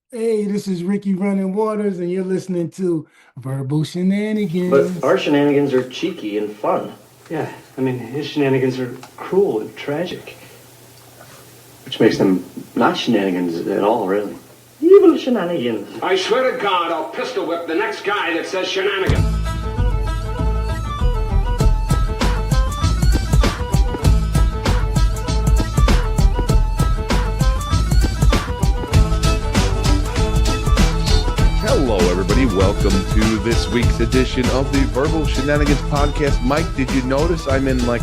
Hey, this is Ricky Running Waters, and you're listening to Verbal But Shenanigans. our shenanigans are cheeky and fun. Yeah, I mean, his shenanigans are cruel and tragic. Which makes them not shenanigans at all, really. Evil shenanigans. I swear to God, I'll pistol whip the next guy that says shenanigans. Hello, everybody. Welcome to this week's edition of the Verbal Shenanigans Podcast. Mike, did you notice I'm in I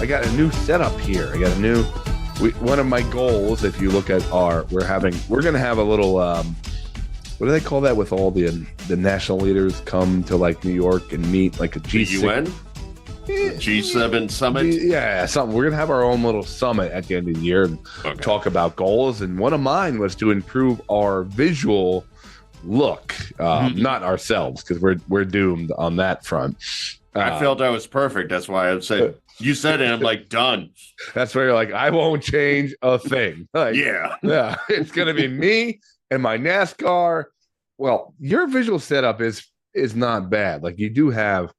got a new setup here. One of my goals, if you look at we're going to have a little, what do they call that with all the national leaders come to New York and meet like a G6? UN? G7 summit? Yeah, something. We're going to have our own little summit at the end of the year and talk about goals. And one of mine was to improve our visual look, not ourselves, because we're doomed on that front. I felt I was perfect. That's why I said, you said it, I'm like, done. That's where you're like, I won't change a thing. Yeah, it's going to be me and my NASCAR. Well, your visual setup is not bad. You do have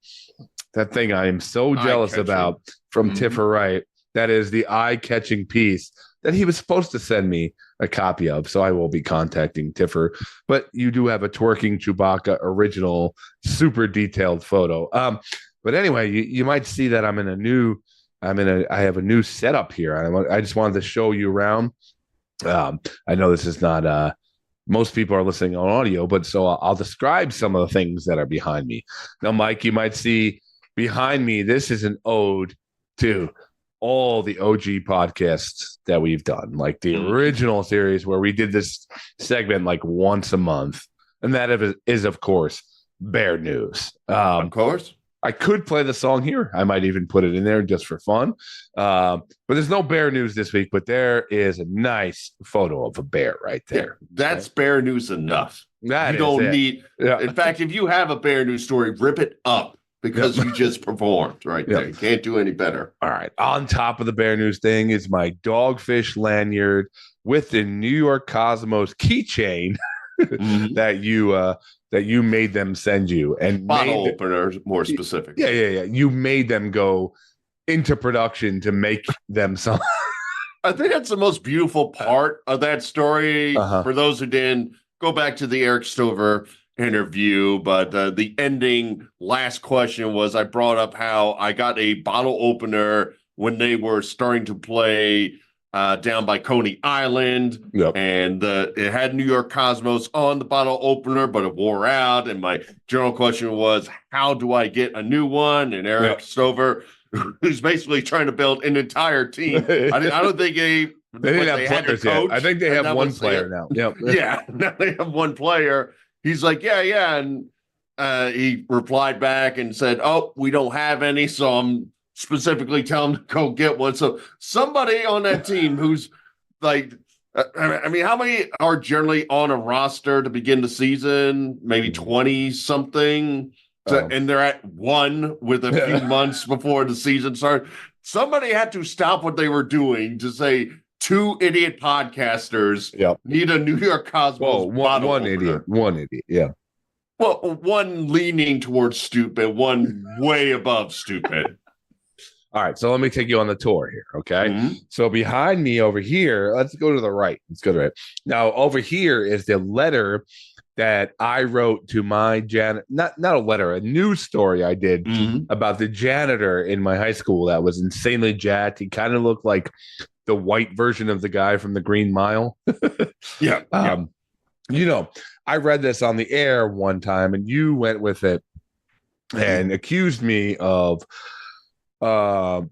that thing I am so jealous about from Tiffer Wright. That is the eye-catching piece that he was supposed to send me a copy of, so I will be contacting Tiffer. But you do have a twerking Chewbacca original, super detailed photo. But anyway, you might see that I have a new setup here. I just wanted to show you around. I know this is not most people are listening on audio, but so I'll describe some of the things that are behind me. Now, Mike, you might see behind me, this is an ode to all the OG podcasts that we've done, like the original series where we did this segment once a month. And that is, of course, Bear News. Of course. I could play the song here. I might even put it in there just for fun. But there's no Bear News this week, but there is a nice photo of a bear right there. Yeah, that's Bear News enough. That you don't it. need. Yeah. In fact, if you have a Bear News story, rip it up because you just performed there. You can't do any better. All right. On top of the Bear News thing is my dogfish lanyard with the New York Cosmos keychain that you made them send you, and bottle openers, more specific. Yeah. You made them go into production to make them some. I think that's the most beautiful part of that story. For those who didn't, go back to the Eric Stover interview, but the ending last question was, I brought up how I got a bottle opener when they were starting to play down by Coney Island, and it had New York Cosmos on the bottle opener, but it wore out. And my general question was, how do I get a new one? And Eric Stover, who's basically trying to build an entire team, I don't think they didn't have players yet. I think they have one player now. Yeah, now they have one player. He's like, yeah, and he replied back and said, "Oh, we don't have any, so I'm specifically telling him to go get one." So somebody on that team who's I mean, how many are generally on a roster to begin the season? Maybe 20 something. And they're at one with a few months before the season started. Somebody had to stop what they were doing to say, two idiot podcasters need a New York Cosmos bottle opener. One idiot, yeah. Well, one leaning towards stupid, one way above stupid. All right, so let me take you on the tour here, okay? So behind me over here, let's go to the right. Now, over here is the letter that I wrote to my not a letter, a news story I did about the janitor in my high school that was insanely jacked. He kind of looked like the white version of the guy from the Green Mile. I read this on the air one time, and you went with it and accused me of I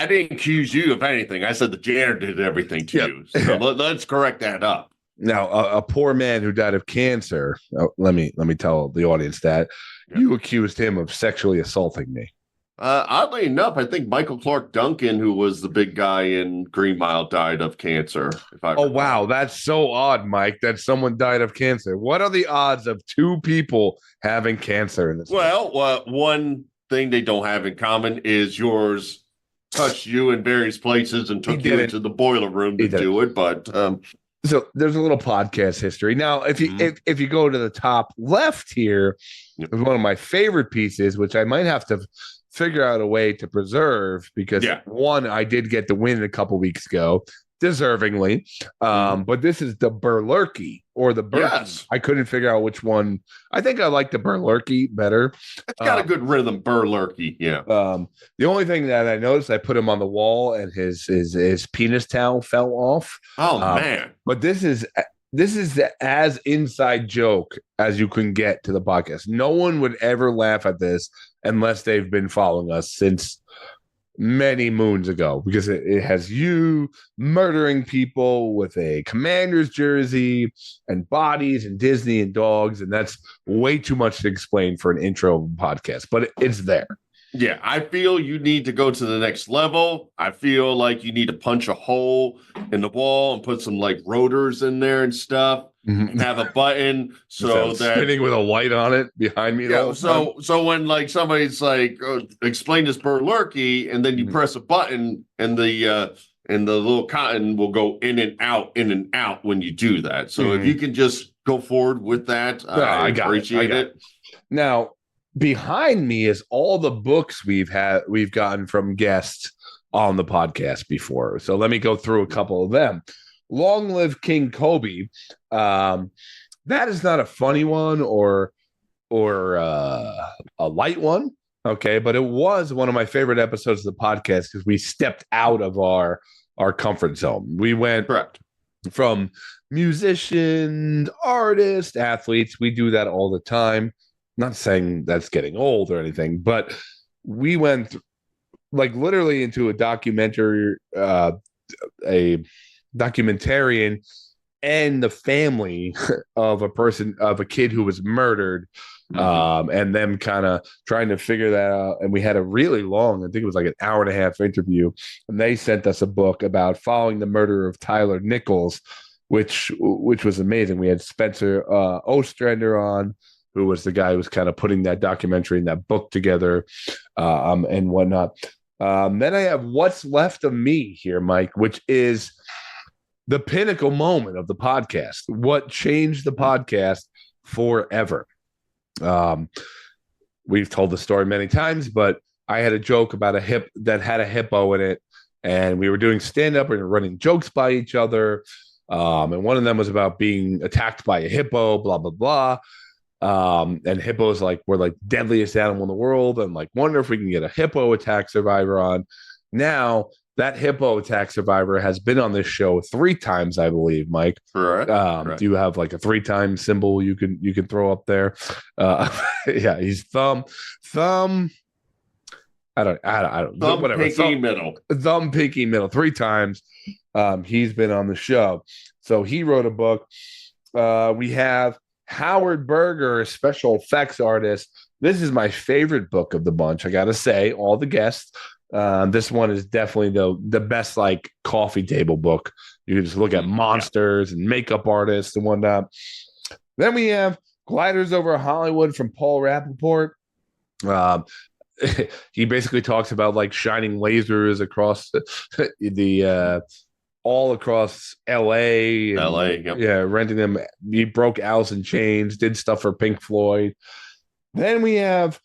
didn't accuse you of anything. I said the janitor did everything to you. So let's correct that up. Now, a poor man who died of cancer. Let me tell the audience that you accused him of sexually assaulting me. Oddly enough, I think Michael Clark Duncan, who was the big guy in Green Mile, died of cancer. Wow, that's so odd, Mike, that someone died of cancer. What are the odds of two people having cancer in this? Well, one thing they don't have in common is yours touched you in various places and took you into the boiler room to do it. But So there's a little podcast history. Now, if you if you go to the top left here, is one of my favorite pieces, which I might have to figure out a way to preserve because one, I did get the win a couple weeks ago, deservingly. But this is the Burlurkey or the Burkey. Yes. I couldn't figure out which one. I think I like the Burlurkey better. It's got a good rhythm, Burlurkey. Yeah. The only thing that I noticed, I put him on the wall and his penis towel fell off. Oh man. But this is as inside joke as you can get to the podcast. No one would ever laugh at this unless they've been following us since many moons ago, because it has you murdering people with a Commander's jersey and bodies and Disney and dogs, and that's way too much to explain for an intro podcast, but it's there. Yeah, I feel you need to go to the next level. I feel like you need to punch a hole in the wall and put some like rotors in there and stuff. And have a button so that spinning with a light on it behind me. Yeah, so when like somebody's like, explain this Burlurkey, and then you press a button and the little cotton will go in and out when you do that. So if you can just go forward with that, I appreciate it. Now, behind me is all the books we've gotten from guests on the podcast before. So let me go through a couple of them. Long Live King Kobe. That is not a funny one or a light one. Okay, but it was one of my favorite episodes of the podcast because we stepped out of our comfort zone. We went from musicians, artists, athletes. We do that all the time. Not saying that's getting old or anything, but we went like literally into a documentary, a documentarian and the family of a kid who was murdered, and them kind of trying to figure that out. And we had a really long, I think it was like an hour and a half interview, and they sent us a book about following the murder of Tyler Nichols, which was amazing. We had Spencer Ostrander on, who was the guy who was kind of putting that documentary and that book together, and whatnot. Then I have What's Left of Me here, Mike, which is the pinnacle moment of the podcast. What changed the podcast forever? We've told the story many times, but I had a joke about a hip that had a hippo in it, and we were doing stand-up and running jokes by each other. And one of them was about being attacked by a hippo, blah, blah, blah. And hippos were like deadliest animal in the world, and like wonder if we can get a hippo attack survivor on. Now that hippo attack survivor has been on this show 3 times, I believe, Mike. Correct. Do you have like a 3-time symbol you can throw up there? Yeah, he's thumb. I don't. Thumb, whatever. pinky, middle. Thumb, pinky, middle. 3 times. He's been on the show. So he wrote a book. We have Howard Berger, special effects artist. This is my favorite book of the bunch. I got to say, all the guests. This one is definitely the best like coffee table book. You can just look at monsters and makeup artists and whatnot. Then we have Gliders Over Hollywood from Paul Rappaport. He basically talks about like shining lasers across the all across LA. Yeah, renting them. He broke Alice in Chains, did stuff for Pink Floyd. Then we have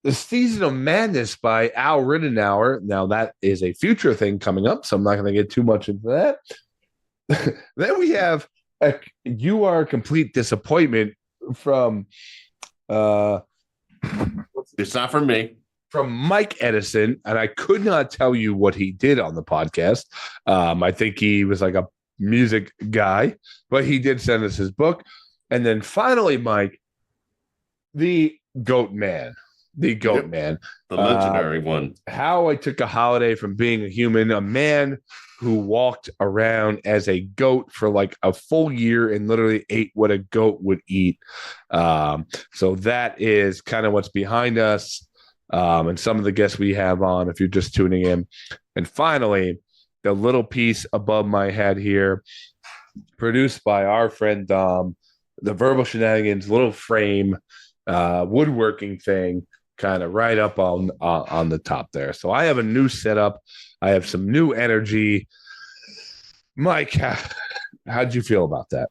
The Season of Madness by Al Rittenauer. Now, that is a future thing coming up, so I'm not going to get too much into that. Then we have You Are a Complete Disappointment from It's not for me. From Mike Edison, and I could not tell you what he did on the podcast. I think he was like a music guy, but he did send us his book. And then finally, Mike, the Goat Man. The Goat Man. The legendary one. How I Took a Holiday from Being a Human, a man who walked around as a goat for like a full year and literally ate what a goat would eat. So that is kind of what's behind us. And some of the guests we have on, if you're just tuning in. And finally, the little piece above my head here, produced by our friend Dom, the Verbal Shenanigans little frame, woodworking thing, kind of right up on the top there. So I have a new setup. I have some new energy. Mike, how'd you feel about that?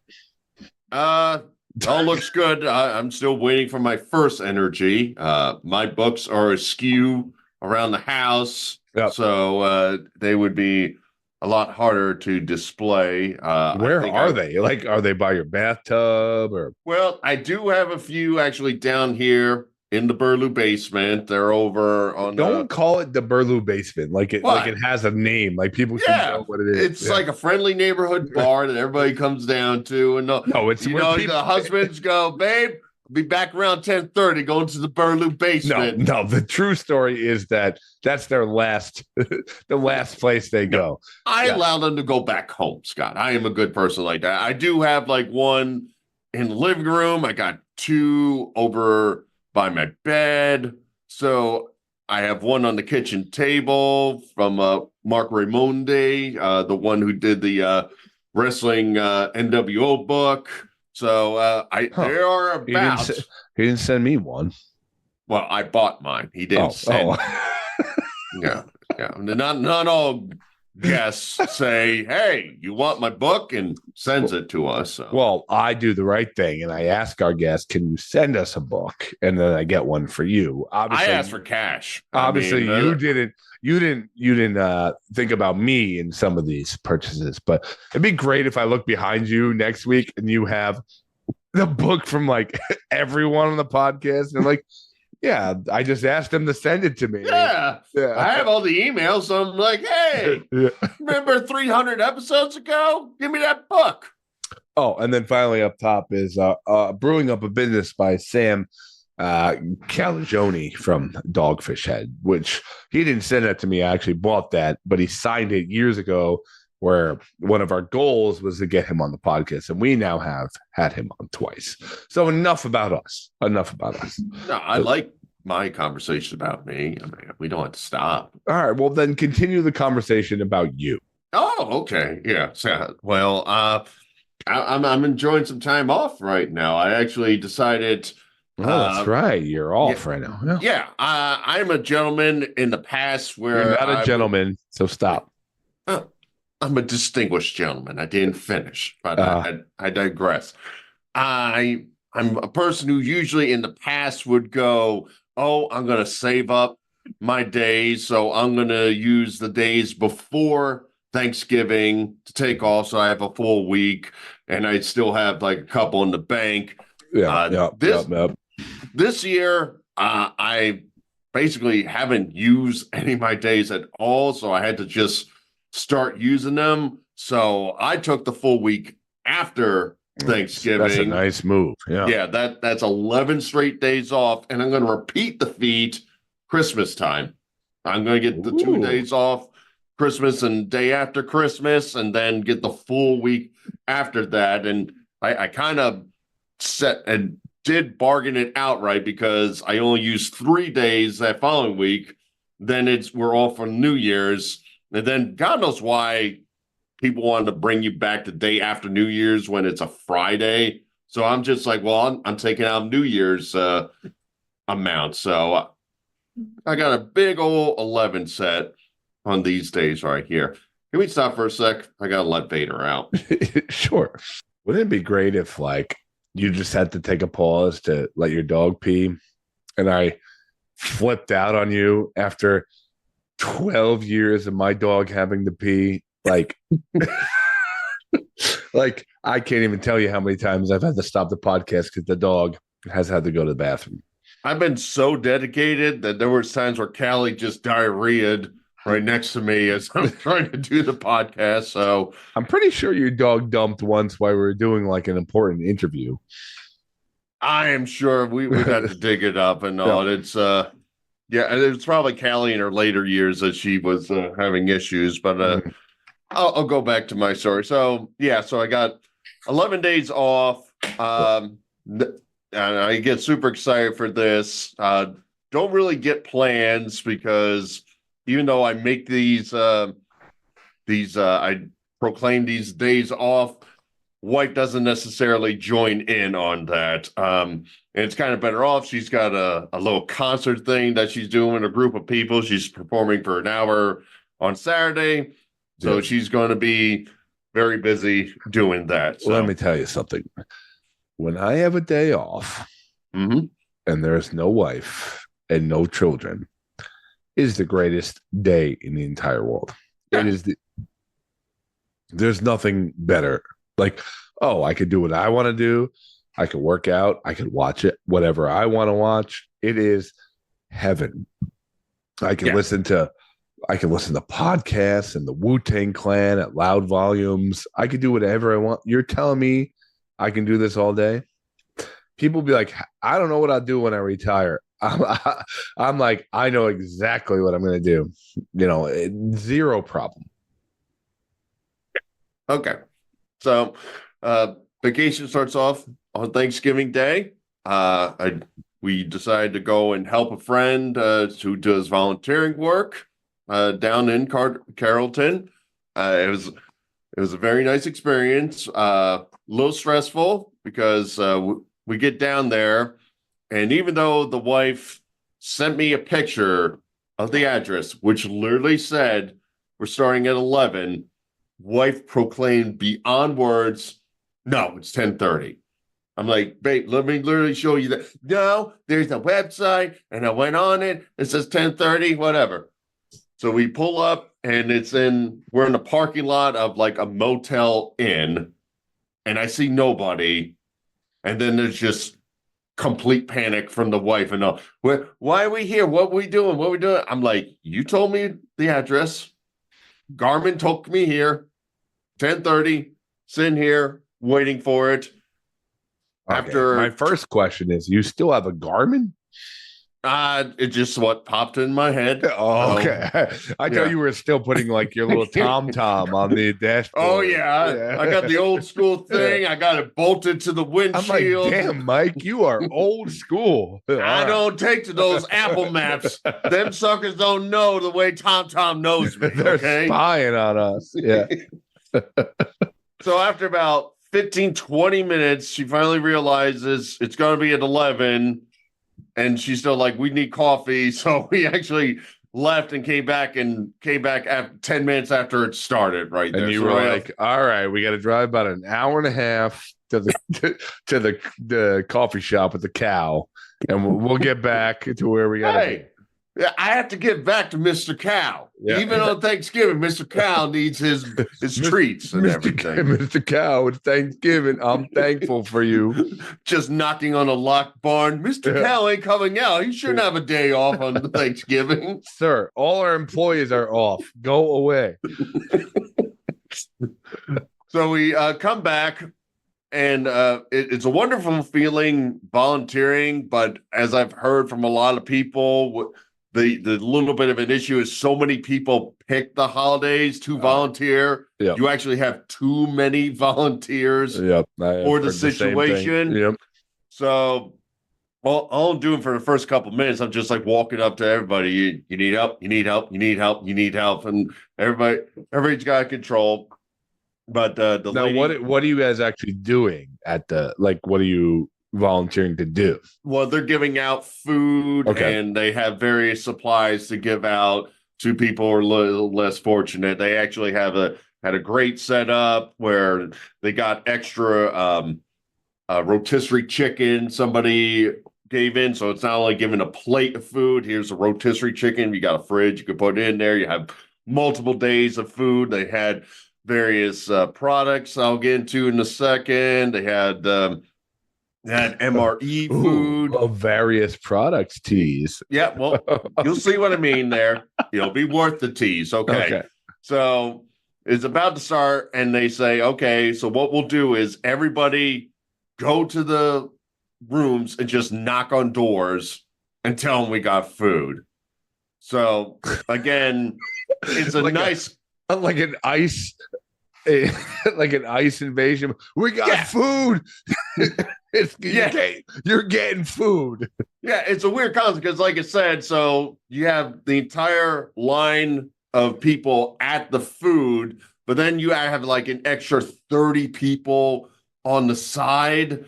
All looks good. I'm still waiting for my first energy. My books are askew around the house, so they would be a lot harder to display. Where are they? Like, are they by your bathtub or? Well, I do have a few actually down here in the Burlew basement. They're over on. Don't call it the Burlew basement. Like it has a name. Like people should know what it is. It's like a friendly neighborhood bar that everybody comes down to. And it's the husbands go, babe, I'll be back around 10:30 going to the Burlew basement. No, the true story is that's their last the last place they go. I allow them to go back home, Scott. I am a good person like that. I do have like one in the living room. I got two over by my bed. So I have one on the kitchen table from Mark Raimonde, the one who did the wrestling NWO book. So there are about. He didn't send me one. Well, I bought mine. He didn't send. Yeah. Not all guests say, "Hey, you want my book?" and sends it to us. So. Well, I do the right thing, and I ask our guests, "Can you send us a book?" And then I get one for you. Obviously, I asked for cash. Obviously, you didn't. You didn't think about me in some of these purchases, but it'd be great if I look behind you next week and you have the book from like everyone on the podcast. And like, yeah, I just asked them to send it to me. Yeah. I have all the emails. So I'm like, hey, remember 300 episodes ago? Give me that book. Oh, and then finally up top is Brewing Up a Business by Sam Calagione from Dogfish Head, which he didn't send that to me. I actually bought that, but he signed it years ago, where one of our goals was to get him on the podcast, and we now have had him on twice. So enough about us. No, I like my conversation about me. I mean, we don't have to stop. All right, well then continue the conversation about you. Oh, okay. Yeah. So, well, I'm enjoying some time off right now. I actually decided. Oh, that's right. You're off right now. Yeah. I'm a gentleman in the past where you're not a gentleman, so stop. I'm a distinguished gentleman. I didn't finish, but I digress. I'm a person who usually in the past would go, oh, I'm going to save up my days, so I'm going to use the days before Thanksgiving to take off, so I have a full week, and I still have like a couple in the bank. This year, I basically haven't used any of my days at all, so I had to just start using them. So I took the full week after Thanksgiving. That's a nice move. Yeah, that's 11 straight days off, and I'm going to repeat the feat Christmas time. I'm going to get the 2 days off Christmas and day after Christmas, and then get the full week after that. And I kind of set and did bargain it outright because I only used 3 days that following week. Then we're off for New Year's. And then God knows why people wanted to bring you back the day after New Year's when it's a Friday. So I'm just like, well, I'm taking out New Year's amount. So I got a big old 11 set on these days right here. Can we stop for a sec? I got to let Vader out. Sure. Wouldn't it be great if like you just had to take a pause to let your dog pee and I flipped out on you after 12 years of my dog having to pee? Like, like I can't even tell you how many times I've had to stop the podcast because the dog has had to go to the bathroom. I've been so dedicated that there were times where Callie just diarrheaed right next to me as I'm trying to do the podcast. So I'm pretty sure your dog dumped once while we were doing like an important interview. I am sure we'd have to dig it up and all. It's it's probably Callie in her later years that she was having issues, but I'll go back to my story. So so I got 11 days off. And I get super excited for this. Don't really get plans because even though I make these I proclaim these days off, wife doesn't necessarily join in on that. And it's kind of better off. She's got a little concert thing that she's doing with a group of people. She's performing for an hour on Saturday. So she's going to be very busy doing that. So. Let me tell you something. When I have a day off Mm-hmm. and there's no wife and no children, it is the greatest day in the entire world. Yeah. It is there's nothing better. Like, oh, I could do what I want to do. I could work out. I could watch it, whatever I want to watch. It is heaven. I can listen to podcasts and the Wu-Tang Clan at loud volumes. I can do whatever I want. You're telling me I can do this all day? People be like, I don't know what I'll do when I retire. I'm like, I know exactly what I'm going to do. Zero problem. Okay. So vacation starts off on Thanksgiving Day. We decided to go and help a friend who does volunteering work down in Carrollton. It was a very nice experience. A little stressful because we get down there, and even though the wife sent me a picture of the address, which literally said we're starting at 11, wife proclaimed beyond words, no, it's 10:30. I'm like, babe, let me literally show you that. No, there's a website, and I went on it. It says 10:30, whatever. So we pull up, and we're in the parking lot of like a Motel Inn, and I see nobody. And then there's just complete panic from the wife. And all, why are we here? What are we doing? What are we doing? I'm like, you told me the address. Garmin took me here. 10:30, sitting here, waiting for it. Okay. After my first question is, you still have a Garmin? It just what popped in my head. Oh, okay. I thought you were still putting like your little TomTom on the dashboard. Oh yeah. I got the old school thing. I got it bolted to the windshield. I'm like, damn, Mike, you are old school. I don't take to those Apple Maps. Them suckers don't know the way TomTom knows me. They're okay? spying on us. Yeah. So after about 15, 20 minutes, she finally realizes it's going to be at 11. And she's still like, we need coffee. So we actually left and came back after 10 minutes after it started right there. And you so were like, all right, we got to drive about an hour and a half to the coffee shop with the cow. And we'll get back to where we got to be. I have to get back to Mr. Cow. Yeah. Even on Thanksgiving, Mr. Cow needs his treats and everything. Mr. Cow, it's Thanksgiving. I'm thankful for you. Just knocking on a locked barn. Mr. Cow ain't coming out. He shouldn't have a day off on Thanksgiving. Sir, all our employees are off. Go away. So we come back, and it's a wonderful feeling volunteering. But as I've heard from a lot of people, the little bit of an issue is so many people pick the holidays to volunteer. Yep. You actually have too many volunteers for the situation. Yep. So all I'm doing for the first couple of minutes, I'm just like walking up to everybody. You need help. You need help. You need help. You need help. And everybody's got control. But now, what are you guys actually doing at what are you volunteering to do? Well, they're giving out food, and they have various supplies to give out to people who are a little less fortunate. They actually had a great setup where they got extra rotisserie chicken somebody gave in. So it's not only giving a plate of food. Here's a rotisserie chicken. You got a fridge. You can put it in there. You have multiple days of food. They had various products I'll get into in a second. They had MRE food. Of various products, teas. Yeah, well, you'll see what I mean there. It'll be worth the teas. Okay. So it's about to start, and they say, okay, so what we'll do is everybody go to the rooms and just knock on doors and tell them we got food. So again, it's a like an ice invasion. We got food. You're getting food. Yeah, it's a weird concept because, like I said, so you have the entire line of people at the food, but then you have like an extra 30 people on the side.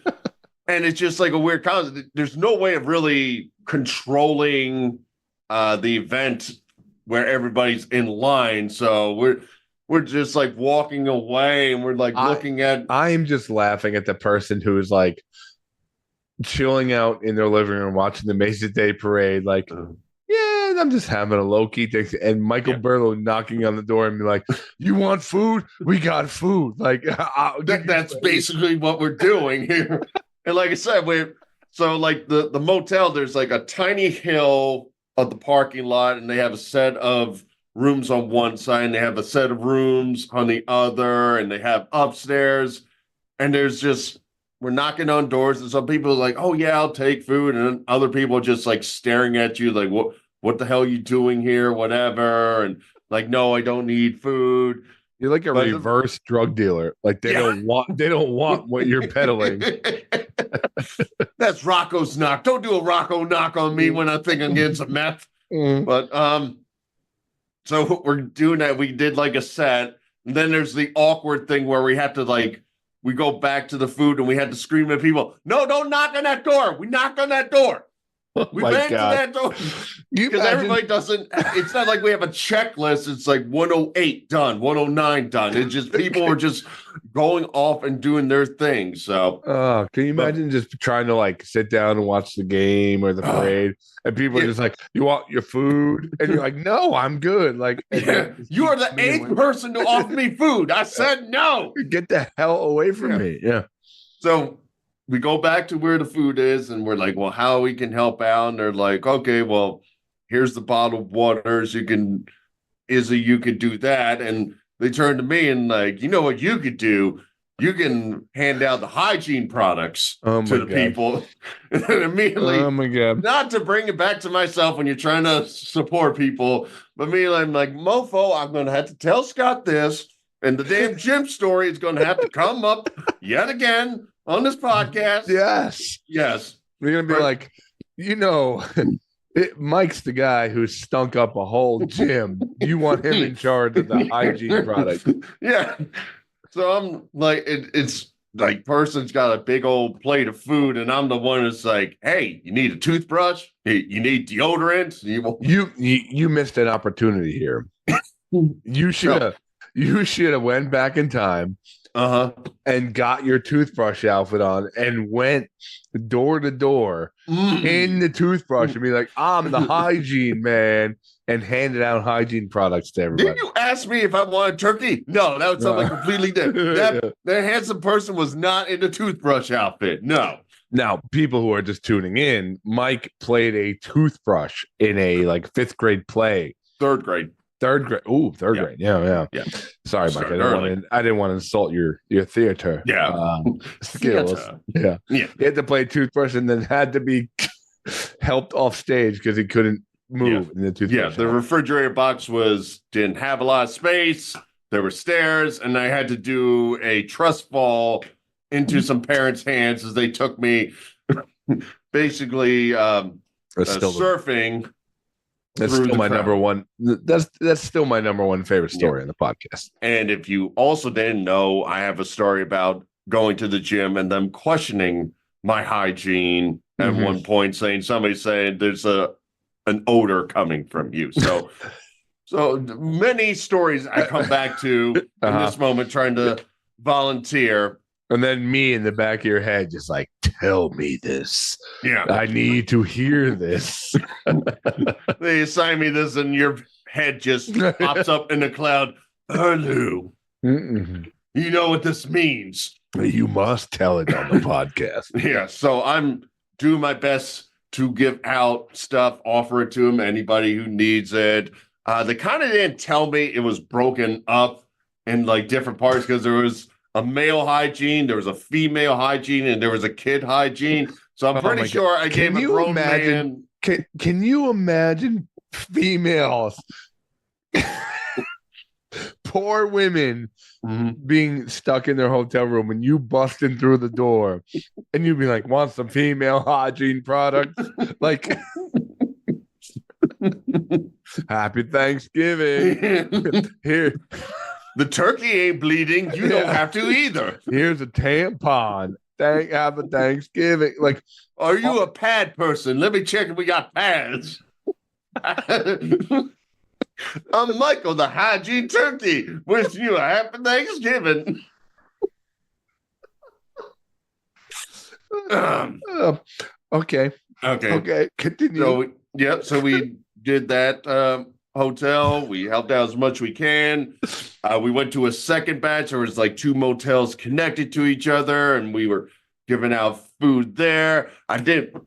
And it's just like a weird concept. There's no way of really controlling the event where everybody's in line. So we're just like walking away and we're like looking at. I'm just laughing at the person who is like chilling out in their living room watching the Macy's Day Parade, like, yeah, I'm just having a low-key thing. And Michael Burlow knocking on the door and be like, you want food? We got food. Like, that's basically what we're doing here. And like I said, so like the motel, there's like a tiny hill of the parking lot, and they have a set of rooms on one side, and they have a set of rooms on the other, and they have upstairs, and there's just, we're knocking on doors, and some people are like, oh yeah, I'll take food, and then other people are just like staring at you like, what the hell are you doing here, whatever, and like, no, I don't need food. You're like a reverse drug dealer. Like they don't want what you're peddling. That's Rocco's knock. Don't do a Rocco knock on me when I think I'm getting some meth. But so we're doing that. We did like a set, and then there's the awkward thing where we have to like, we go back to the food and we had to scream at people, no, don't knock on that door. We knocked on that door. We banged to that door. Because everybody doesn't, it's not like we have a checklist. It's like 108 done, 109 done. It's just people are just going off and doing their thing. So can you imagine just trying to like sit down and watch the game or the parade, and people are just like, you want your food? And you're like, no, I'm good. Like, you are the eighth person to offer me food. I said no. Get the hell away from me. Yeah. So we go back to where the food is, and we're like, well, how we can help out? And they're like, okay, well, here's the bottled waters. You could do that. And they turn to me and like, you know what you could do? You can hand out the hygiene products to the people. And then immediately, oh my God, not to bring it back to myself when you're trying to support people, but me, I'm like, mofo, I'm going to have to tell Scott this, and the damn gym story is going to have to come up yet again on this podcast. Yes. We're going to be like, Mike's the guy who stunk up a whole gym. You want him in charge of the hygiene product. Yeah. So I'm like, it's like person's got a big old plate of food, and I'm the one that's like, hey, you need a toothbrush? You need deodorant? You missed an opportunity here. You should have went back in time and got your toothbrush outfit on and went door to door in the toothbrush and be like, I'm the hygiene man, and handed out hygiene products to everybody. Didn't you ask me if I wanted turkey? No, that would sound like completely different. That handsome person was not in the toothbrush outfit. No. Now, people who are just tuning in, Mike played a toothbrush in a like 5th grade play. Third grade. Ooh, third grade. Yeah. Sorry, Mike. I didn't want to insult your theater. Skills. Yeah. He had to play toothbrush and then had to be helped off stage because he couldn't move in the toothbrush. Yeah, the refrigerator box didn't have a lot of space. There were stairs, and I had to do a trust fall into some parents' hands as they took me basically surfing. That's still my number one. That's still my number one favorite story on the podcast. And if you also didn't know, I have a story about going to the gym and them questioning my hygiene at one point, somebody saying there's an odor coming from you. So many stories I come back to in this moment, trying to volunteer. And then me in the back of your head, just like, tell me this. Yeah. I need to hear this. They assign me this, and your head just pops up in the cloud. Hello. You know what this means. You must tell it on the podcast. Yeah. So I'm doing my best to give out stuff, offer it to them, anybody who needs it. They kind of didn't tell me it was broken up in like different parts, because there was a male hygiene, there was a female hygiene, and there was a kid hygiene. So I'm pretty sure I gave a grown man. Can you imagine females, poor women, being stuck in their hotel room and you busting through the door and you'd be like, want some female hygiene products? Like, happy Thanksgiving. Here. The turkey ain't bleeding. You don't have to either. Here's a tampon. Have a Thanksgiving. Like, are you a pad person? Let me check if we got pads. I'm Michael, the hygiene turkey. Wishing you a happy Thanksgiving. Okay. Okay. Continue. So we did that hotel. We helped out as much as we can. We went to a second batch. There was like 2 motels connected to each other, and we were giving out food there. I didn't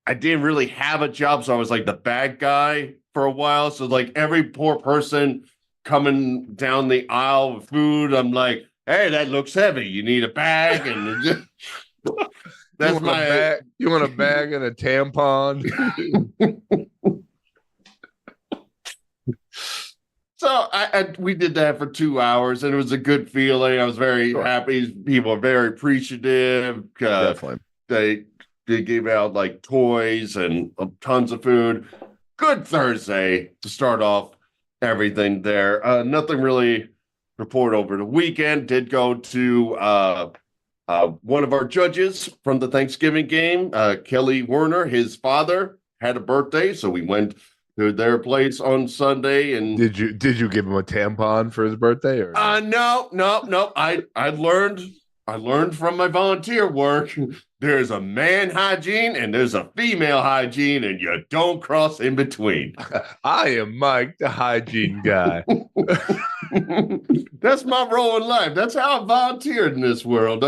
really have a job, so I was like the bag guy for a while. So like every poor person coming down the aisle with food, I'm like, hey, that looks heavy. You need a bag, and that's you want a bag and a tampon. So we did that for 2 hours, and it was a good feeling. I was very happy. People are very appreciative. Definitely. They gave out like toys and tons of food. Good Thursday to start off everything there. Nothing really report over the weekend. Did go to one of our judges from the Thanksgiving game, Kelly Werner. His father had a birthday, so we went to their place on Sunday. And did you give him a tampon for his birthday? Or no. I learned from my volunteer work. There's a man hygiene and there's a female hygiene, and you don't cross in between. I am Mike, the hygiene guy. That's my role in life. That's how I volunteered in this world.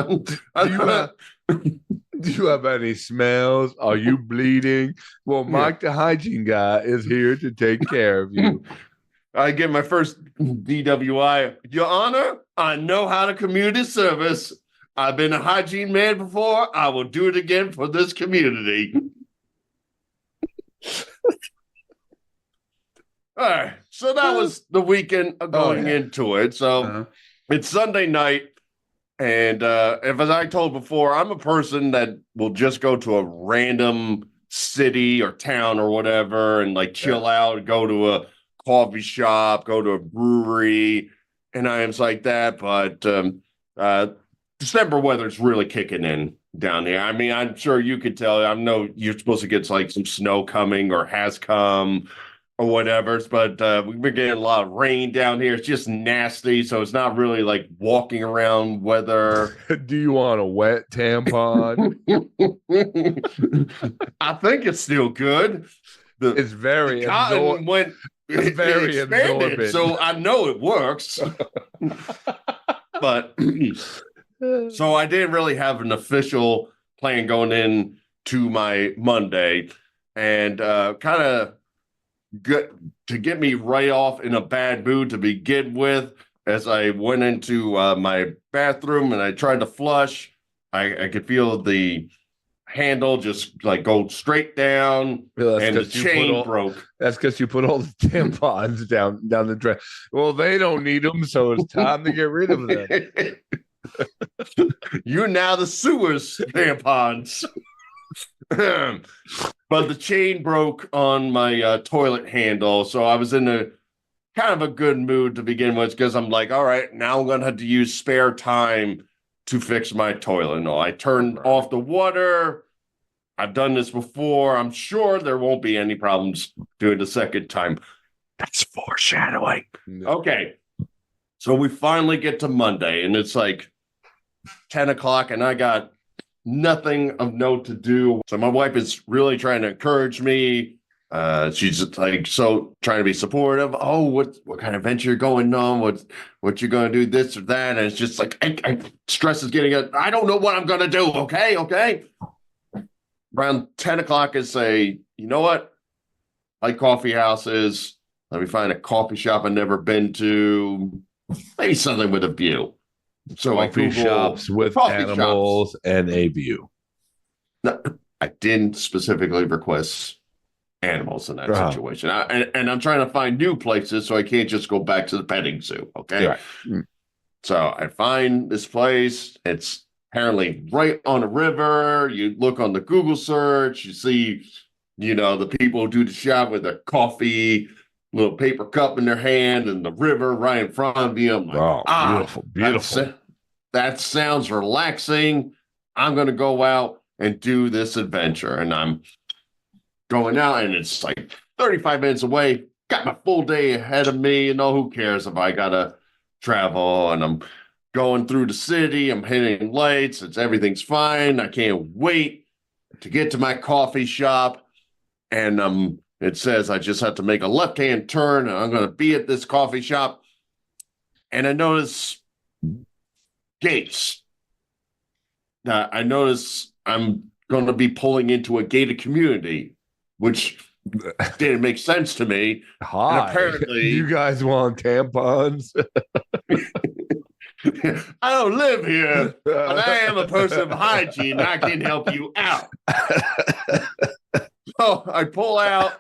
Do you have any smells? Are you bleeding? Well, Mike, the hygiene guy, is here to take care of you. I get my first DWI. Your Honor, I know how to community service. I've been a hygiene man before. I will do it again for this community. All right. So that was the weekend going into it. So it's Sunday night. And as I told before, I'm a person that will just go to a random city or town or whatever and like chill out, go to a coffee shop, go to a brewery, and items like that. But December weather's really kicking in down here. I mean, I'm sure you could tell. I know you're supposed to get like some snow coming or has come or whatever, but we've been getting a lot of rain down here. It's just nasty, so it's not really like walking around weather. Do you want a wet tampon? I think it's still good. It's very absorbent. It's very absorbent. So I know it works. But so I didn't really have an official plan going in to my Monday, and kind of to get me right off in a bad mood to begin with. As I went into my bathroom and I tried to flush, I could feel the handle just like go straight down, and the chain broke. That's because you put all the tampons down the drain. Well, they don't need them, so it's time to get rid of them. You're now the sewers tampons. But the chain broke on my toilet handle, so I was in a kind of a good mood to begin with, because I'm like, all right, now I'm gonna have to use spare time to fix my toilet. No, I turned off the water. I've done this before. I'm sure there won't be any problems doing the second time. That's foreshadowing. No. Okay. So we finally get to Monday, and it's like 10 o'clock, and I got nothing of note to do. So my wife is really trying to encourage me. She's like, so trying to be supportive. Oh, what kind of venture you're going on? What you're going to do, this or that? And it's just like, stress is getting it. I don't know what I'm going to do. Okay. Around 10 o'clock, I say, you know what? Like coffee houses. Let me find a coffee shop I've never been to. Maybe something with a view. So coffee shops with animals and a view. No, I didn't specifically request animals in that situation. And I'm trying to find new places, so I can't just go back to the petting zoo. Okay. Right. So I find this place. It's apparently right on a river. You look on the Google search, you see, the people who do the shop with their coffee, little paper cup in their hand, and the river right in front of you. I'm like, beautiful. That sounds relaxing. I'm going to go out and do this adventure. And I'm going out, and it's like 35 minutes away. got my full day ahead of me. Who cares if I gotta travel? And I'm going through the city. I'm hitting lights. Everything's fine. I can't wait to get to my coffee shop. And it says I just have to make a left-hand turn, and I'm going to be at this coffee shop. And I notice gates. I notice I'm going to be pulling into a gated community, which didn't make sense to me. Hi. And apparently, you guys want tampons? I don't live here, but I am a person of hygiene. I can help you out. So I pull out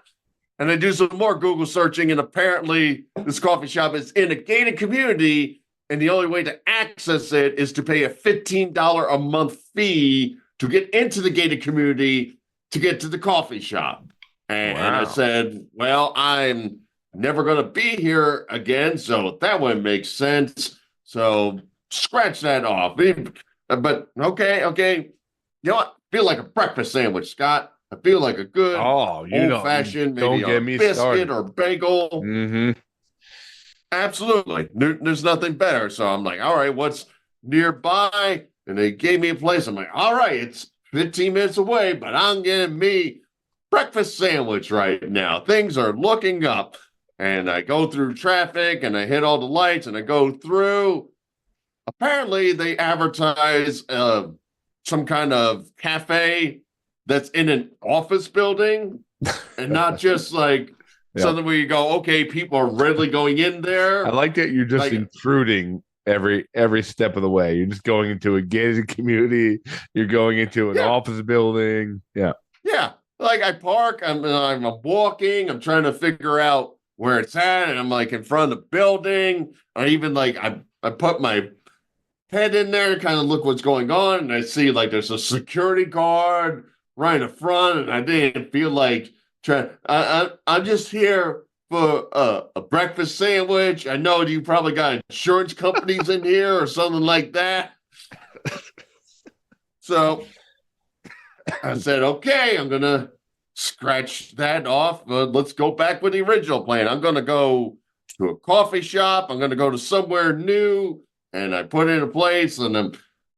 and I do some more Google searching, and apparently this coffee shop is in a gated community, and the only way to access it is to pay a $15 a month fee to get into the gated community to get to the coffee shop. And I said, well, I'm never going to be here again, so that one makes sense. So scratch that off. But okay. You know what? I feel like a breakfast sandwich, Scott. I feel like a good old-fashioned, maybe a biscuit started. Or bagel. Mm-hmm. Absolutely. There's nothing better. So I'm like, all right, what's nearby? And they gave me a place. I'm like, all right, it's 15 minutes away, but I'm getting me breakfast sandwich right now. Things are looking up. And I go through traffic, and I hit all the lights, and I go through. Apparently, they advertise some kind of cafe that's in an office building, and not just like something where you go, okay, people are readily going in there. I like that you're just intruding every step of the way. You're just going into a gated community. You're going into an office building. Yeah. Like I park. I'm walking. I'm trying to figure out where it's at, and I'm like in front of the building. I even I put my head in there to kind of look what's going on, and I see there's a security guard right in front, and I didn't feel like trying. I'm just here for a breakfast sandwich. I know you probably got insurance companies in here or something like that. So I said, okay, I'm gonna scratch that off. Let's go back with the original plan. I'm going to go to a coffee shop. I'm going to go to somewhere new. And I put in a place, and I'm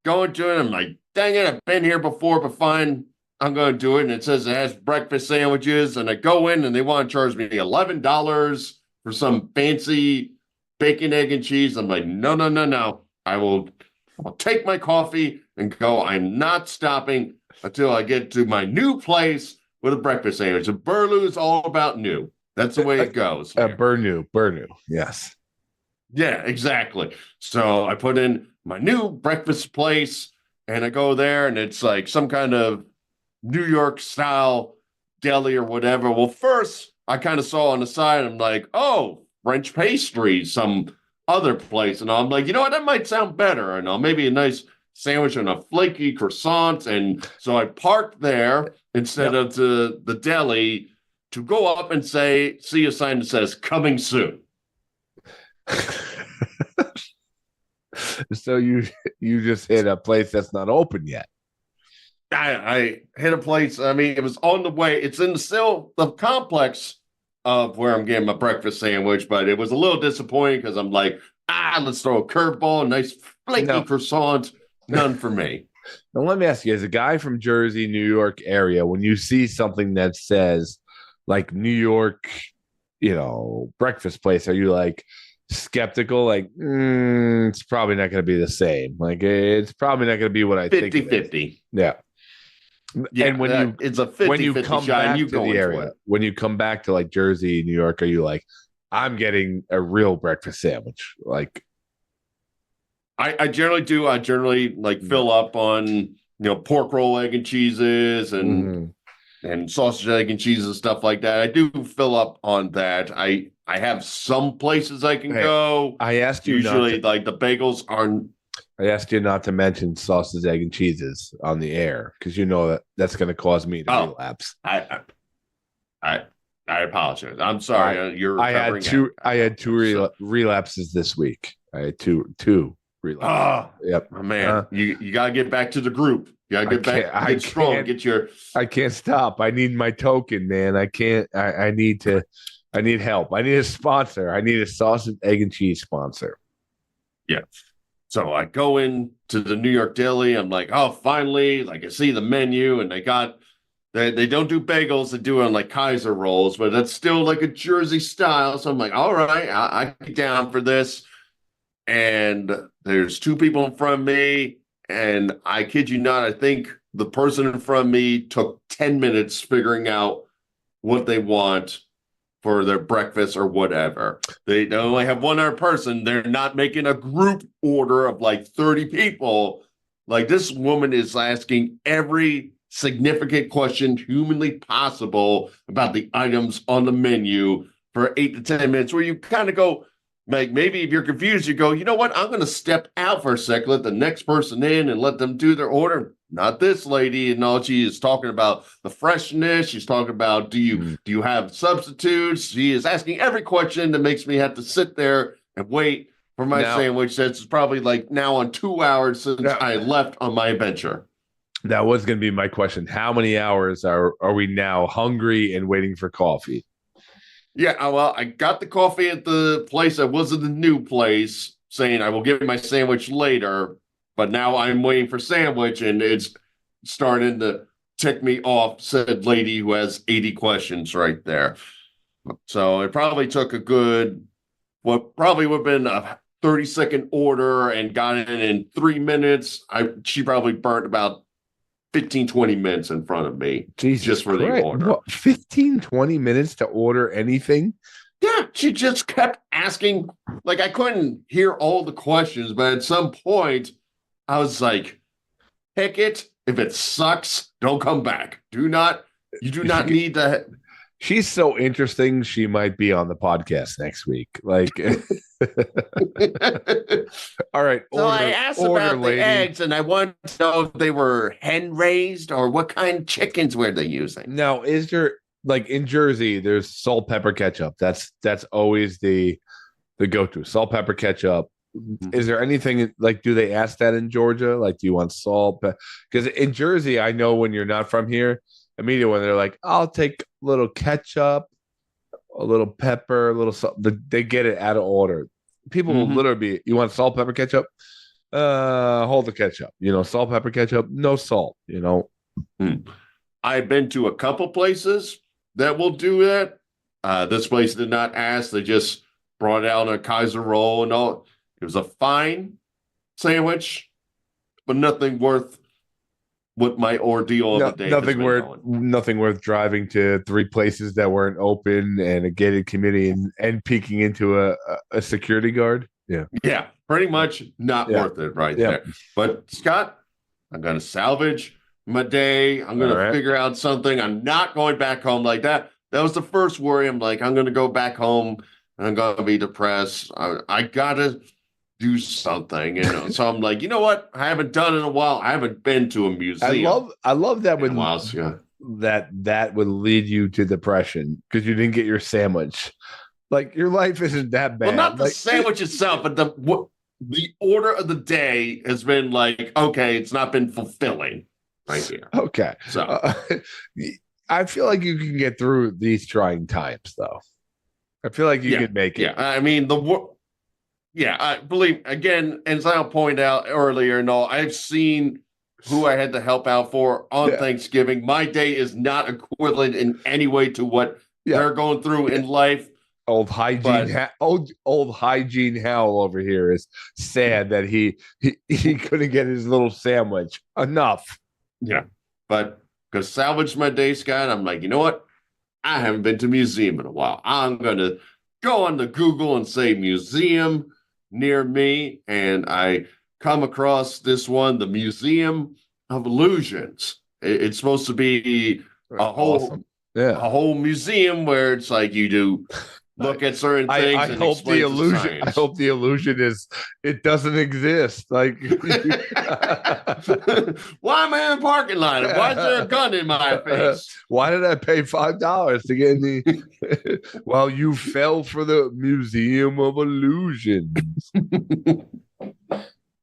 going to it. I'm like, dang it, I've been here before, but fine. I'm going to do it. And it says it has breakfast sandwiches. And I go in, and they want to charge me $11 for some fancy bacon, egg, and cheese. I'm like, no. I'll take my coffee and go. I'm not stopping until I get to my new place with a breakfast sandwich. And Burloo is all about new. That's the way it goes. Burnu. Yes. Yeah, exactly. So I put in my new breakfast place, and I go there, and it's like some kind of New York style deli or whatever. Well, first I kind of saw on the side, I'm like, oh, French pastry, some other place. And I'm like, you know what? That might sound better. And maybe a nice sandwich and a flaky croissant. And so I parked there instead of the deli to go up and see a sign that says coming soon. So you just hit a place that's not open yet. I hit a place. I mean, it was on the way. It's in the complex of where I'm getting my breakfast sandwich, but it was a little disappointing because I'm like, let's throw a curveball, a nice flaky croissant. None for me. Now, let me ask you, as a guy from Jersey, New York area, when you see something that says like New York, breakfast place, are you like skeptical? Like, it's probably not going to be the same. Like, it's probably not going to be what I think. 50-50. Yeah. And when it's a 50-50 shot, you go the area, when you come back to like Jersey, New York, are you like, I'm getting a real breakfast sandwich? Like, I generally do. I generally fill up on pork roll, egg and cheeses, and sausage, egg and cheese and stuff like that. I do fill up on that. I have some places I can go. I asked you usually the bagels aren't. I asked you not to mention sausage, egg, and cheeses on the air because that's going to cause me to relapse. I apologize. I'm sorry. I had two relapses this week. I had two relapses. Yep. Oh, man, you got to get back to the group. You got to get back. Get strong. Get your. I can't stop. I need my token, man. I can't. I need to I need help. I need a sponsor. I need a sausage, egg, and cheese sponsor. Yeah. So I go in to the New York Deli. I'm like, oh, finally, like I see the menu, and they don't do bagels, they do it on like Kaiser rolls, but that's still like a Jersey style. So I'm like, all right, I get down for this. And there's two people in front of me, and I kid you not, I think the person in front of me took 10 minutes figuring out what they want for their breakfast or whatever. They only have one other person. They're not making a group order of like 30 people. Like, this woman is asking every significant question humanly possible about the items on the menu for 8 to 10 minutes, where you kind of go, like, maybe if you're confused, you go, you know what? I'm going to step out for a sec, let the next person in and let them do their order. Not this lady. And all she is talking about the freshness. She's talking about, do you have substitutes? She is asking every question that makes me have to sit there and wait for my sandwich. That's probably like now on 2 hours since I left on my adventure. That was going to be my question. How many hours are we now hungry and waiting for coffee? Yeah, well, I got the coffee at the place that wasn't the new place, saying I will get my sandwich later, but now I'm waiting for sandwich, and it's starting to tick me off, said lady who has 80 questions right there. So it probably took a good, what probably would have been a 30-second order and got it in 3 minutes. She probably burnt about 15, 20 minutes in front of me. Jesus just for Christ. the order. What, 15, 20 minutes to order anything? Yeah, she just kept asking. Like, I couldn't hear all the questions, but at some point, I was like, pick it. If it sucks, don't come back. You do not need to. She's so interesting. She might be on the podcast next week. Like, all right. So I asked about the eggs, and I wanted to know if they were hen raised or what kind of chickens were they using. Now, is there, like, in Jersey, there's salt, pepper, ketchup. That's always the go-to. Salt, pepper, ketchup. Mm-hmm. Is there anything like, do they ask that in Georgia? Like, do you want salt? Because in Jersey, I know when you're not from here, immediately when they're like, I'll take a little ketchup, a little pepper, a little salt, they get it out of order. People will literally be, you want salt, pepper, ketchup? Hold the ketchup. Salt, pepper, ketchup, no salt, I've been to a couple places that will do that. This place did not ask. They just brought out a Kaiser roll and all. It was a fine sandwich, but nothing worth what my ordeal of the day. Nothing worth driving to 3 places that weren't open and a gated community and peeking into a security guard. Yeah, pretty much not worth it there. But Scott, I'm going to salvage my day. I'm going to figure out something. I'm not going back home like that. That was the first worry. I'm like, I'm going to go back home and I'm going to be depressed. I got to do something, So I'm like, you know what? I haven't done it in a while. I haven't been to a museum. I love that that would lead you to depression because you didn't get your sandwich. Like, your life isn't that bad. Well, not the sandwich itself, but the order of the day has been like, okay, it's not been fulfilling right here. Okay. So I feel like you can get through these trying times, though. I feel like you can make it. Yeah, I mean, I believe, again, as I'll point out earlier, I've seen who I had to help out for on Thanksgiving. My day is not equivalent in any way to what they're going through in life. Old hygiene, old hygiene Hal over here is sad that he couldn't get his little sandwich. Enough. Yeah, but because salvage my day, Scott, I'm like, you know what? I haven't been to a museum in a while. I'm gonna go on the Google and say museum near me, and I come across this one, the Museum of Illusions. It's supposed to be a whole museum where it's like you do look at certain things. I hope the illusion. I hope the illusion is it doesn't exist. Like, why am I in a parking lot? Why is there a gun in my face? Why did I pay $5 to get in the? Well, you fell for the Museum of Illusions.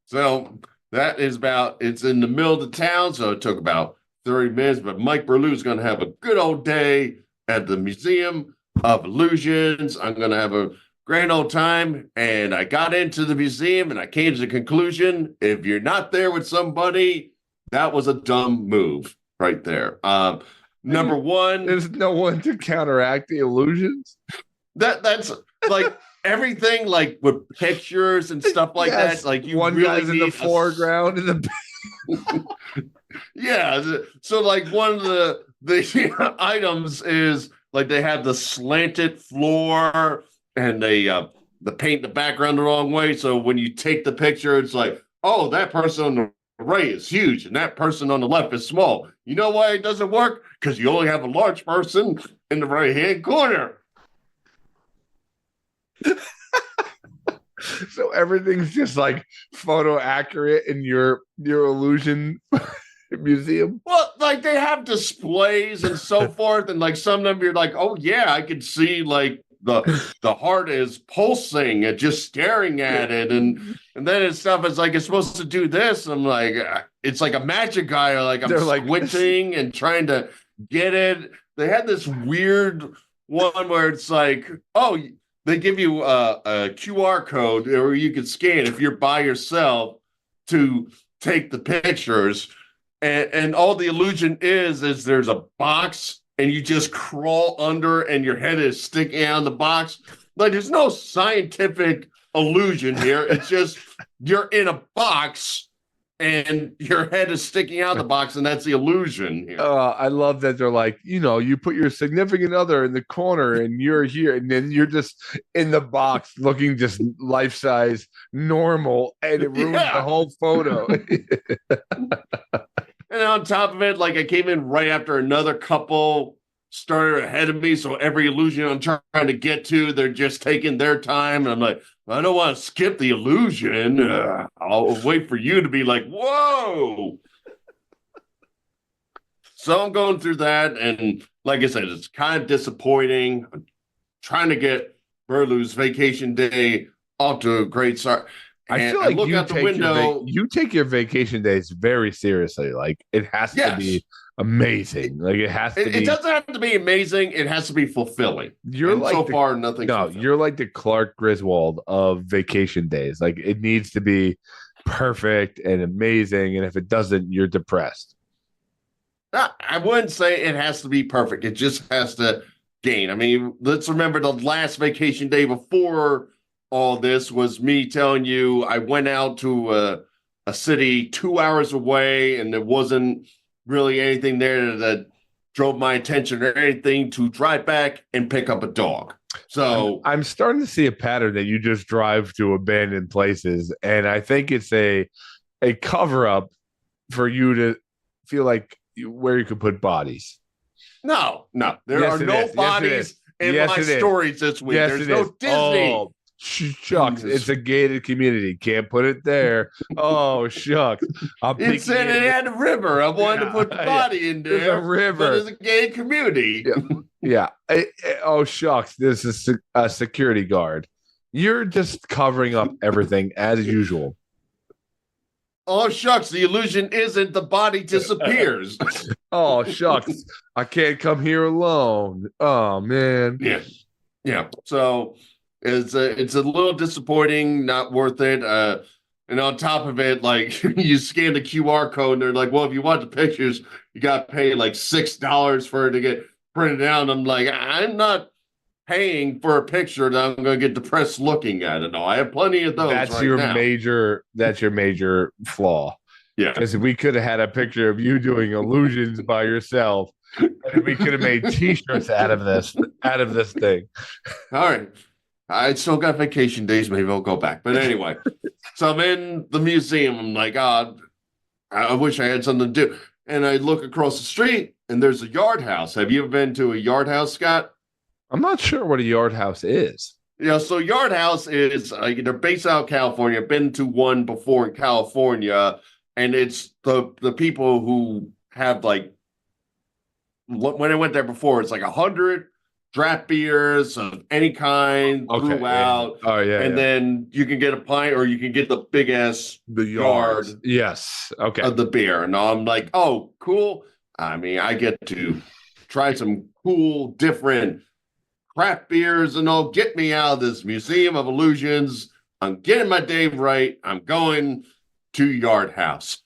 So that is it's in the middle of the town, so it took about 30 minutes. But Mike Burlew is going to have a good old day at the Museum of illusions. I'm going to have a grand old time. And I got into the museum and I came to the conclusion, if you're not there with somebody, that was a dumb move right there. Number one, there's no one to counteract the illusions. That's like everything, like with pictures and stuff like that. Like you one really guy's in the foreground in the yeah. So like one of the items is like they have the slanted floor and they paint the background the wrong way. So when you take the picture, it's like, oh, that person on the right is huge and that person on the left is small. You know why it doesn't work? Because you only have a large person in the right hand corner. So everything's just like photo accurate in your illusion museum. Well, like they have displays and so forth, and like some of them you're like, oh yeah, I could see like the heart is pulsing and just staring at it, and then it's stuff is like it's supposed to do this. And I'm like, it's like a magic guy, or like I'm squinting and trying to get it. They had this weird one where it's like, oh, they give you a QR code or you can scan if you're by yourself to take the pictures. And all the illusion is there's a box and you just crawl under and your head is sticking out of the box. Like there's no scientific illusion here. It's just you're in a box and your head is sticking out of the box, and that's the illusion here. I love that they're like, you put your significant other in the corner and you're here, and then you're just in the box looking just life-size normal, and it ruins the whole photo. And on top of it, like I came in right after another couple started ahead of me, so every illusion I'm trying to get to, they're just taking their time, and I'm like, I don't want to skip the illusion. I'll wait for you to be like, whoa. So I'm going through that, and like I said, it's kind of disappointing. I'm trying to get Burlew's vacation day off to a great start. I feel like you take your vacation days very seriously. Like it has to be amazing. Like it has to be. It doesn't have to be amazing. It has to be fulfilling. You're like so far nothing. No, you're like the Clark Griswold of vacation days. Like it needs to be perfect and amazing. And if it doesn't, you're depressed. I wouldn't say it has to be perfect. It just has to gain. I mean, let's remember the last vacation day before all this was me telling you I went out to a city 2 hours away, and there wasn't really anything there that drove my attention or anything to drive back and pick up a dog. So I'm starting to see a pattern that you just drive to abandoned places, and I think it's a cover up for you to feel like where you could put bodies. No, there are no bodies in my stories this week. There's no Disney. Oh, shucks, it's a gated community. Can't put it there. Oh, shucks. It said it had a river. I wanted to put the body in there. There's a river. But it's a gated community. Yeah. Oh, shucks. This is a security guard. You're just covering up everything as usual. Oh, shucks. The illusion isn't the body disappears. Oh, shucks. I can't come here alone. Oh, man. Yeah. So it's a little disappointing, not worth it. And on top of it, like you scan the QR code and they're like, well, if you want the pictures, you got to pay like $6 for it to get printed out. And I'm like, I'm not paying for a picture that I'm going to get depressed looking at it. No, I have plenty of those. That's your major flaw. Yeah. Because we could have had a picture of you doing illusions by yourself, and we could have made t-shirts out of this thing. All right. I still got vacation days. Maybe I'll go back. But anyway, so I'm in the museum. I'm like, God, I wish I had something to do. And I look across the street and there's a yard house. Have you ever been to a yard house, Scott? I'm not sure what a yard house is. Yeah, so yard house is they're based out of California. I've been to one before in California, and it's the people who have like when I went there before, it's like 100 draft beers of any kind throughout. Yeah. Oh yeah. And then you can get a pint or you can get the big ass yard. Yes. Okay. Of the beer. And I'm like, oh, cool. I mean, I get to try some cool, different craft beers and all. Get me out of this Museum of Illusions. I'm getting my day right. I'm going to Yard House.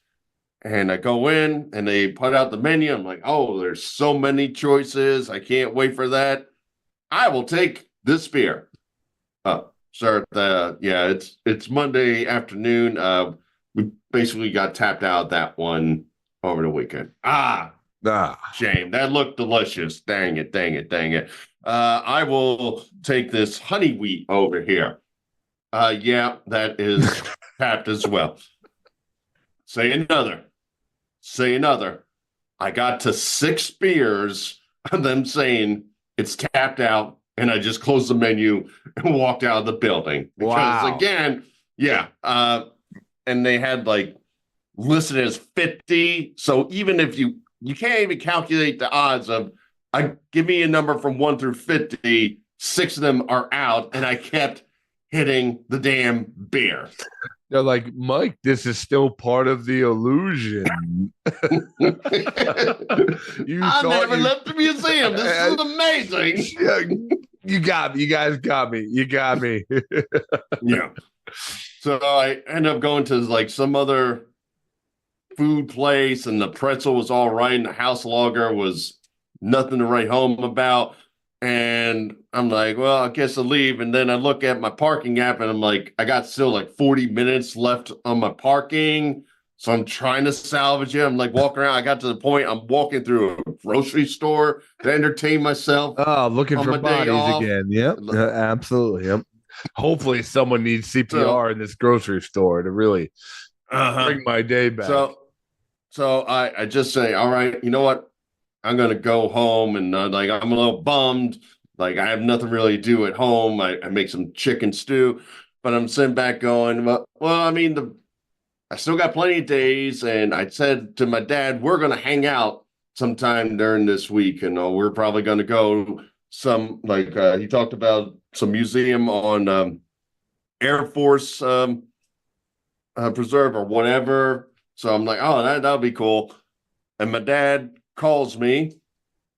And I go in and they put out the menu. I'm like, oh, there's so many choices. I can't wait for that. I will take this beer. Sir, it's Monday afternoon. We basically got tapped out that one over the weekend. Shame. That looked delicious. Dang it. I will take this honey wheat over here. Yeah, that is tapped as well. Say another. I got to 6 beers of them saying it's tapped out, and I just closed the menu and walked out of the building. Because again, and they had like listed as 50. So even if you can't even calculate the odds of, give me a number from 1 through 50, 6 of them are out, and I kept hitting the damn beer. They're like, Mike, this is still part of the illusion. I never left the museum. This is amazing. You guys got me. Yeah. So I end up going to like some other food place, and the pretzel was all right, and the house lager was nothing to write home about. And I'm like, well, I guess I'll leave. And then I look at my parking app and I'm like, I got still like 40 minutes left on my parking. So I'm trying to salvage it. I'm like walking around. I got to the point I'm walking through a grocery store to entertain myself. Oh, looking for bodies again. Yep. Absolutely. Yep. Hopefully someone needs CPR in this grocery store to really bring my day back. So I just say, all right, you know what? I'm going to go home, and I'm a little bummed. Like, I have nothing really to do at home. I make some chicken stew, but I'm sitting back going, well, I mean, I still got plenty of days. And I said to my dad, we're going to hang out sometime during this week. And we're probably going to go some, he talked about some museum on Air Force Preserve or whatever. So I'm like, oh, that'll be cool. And my dad calls me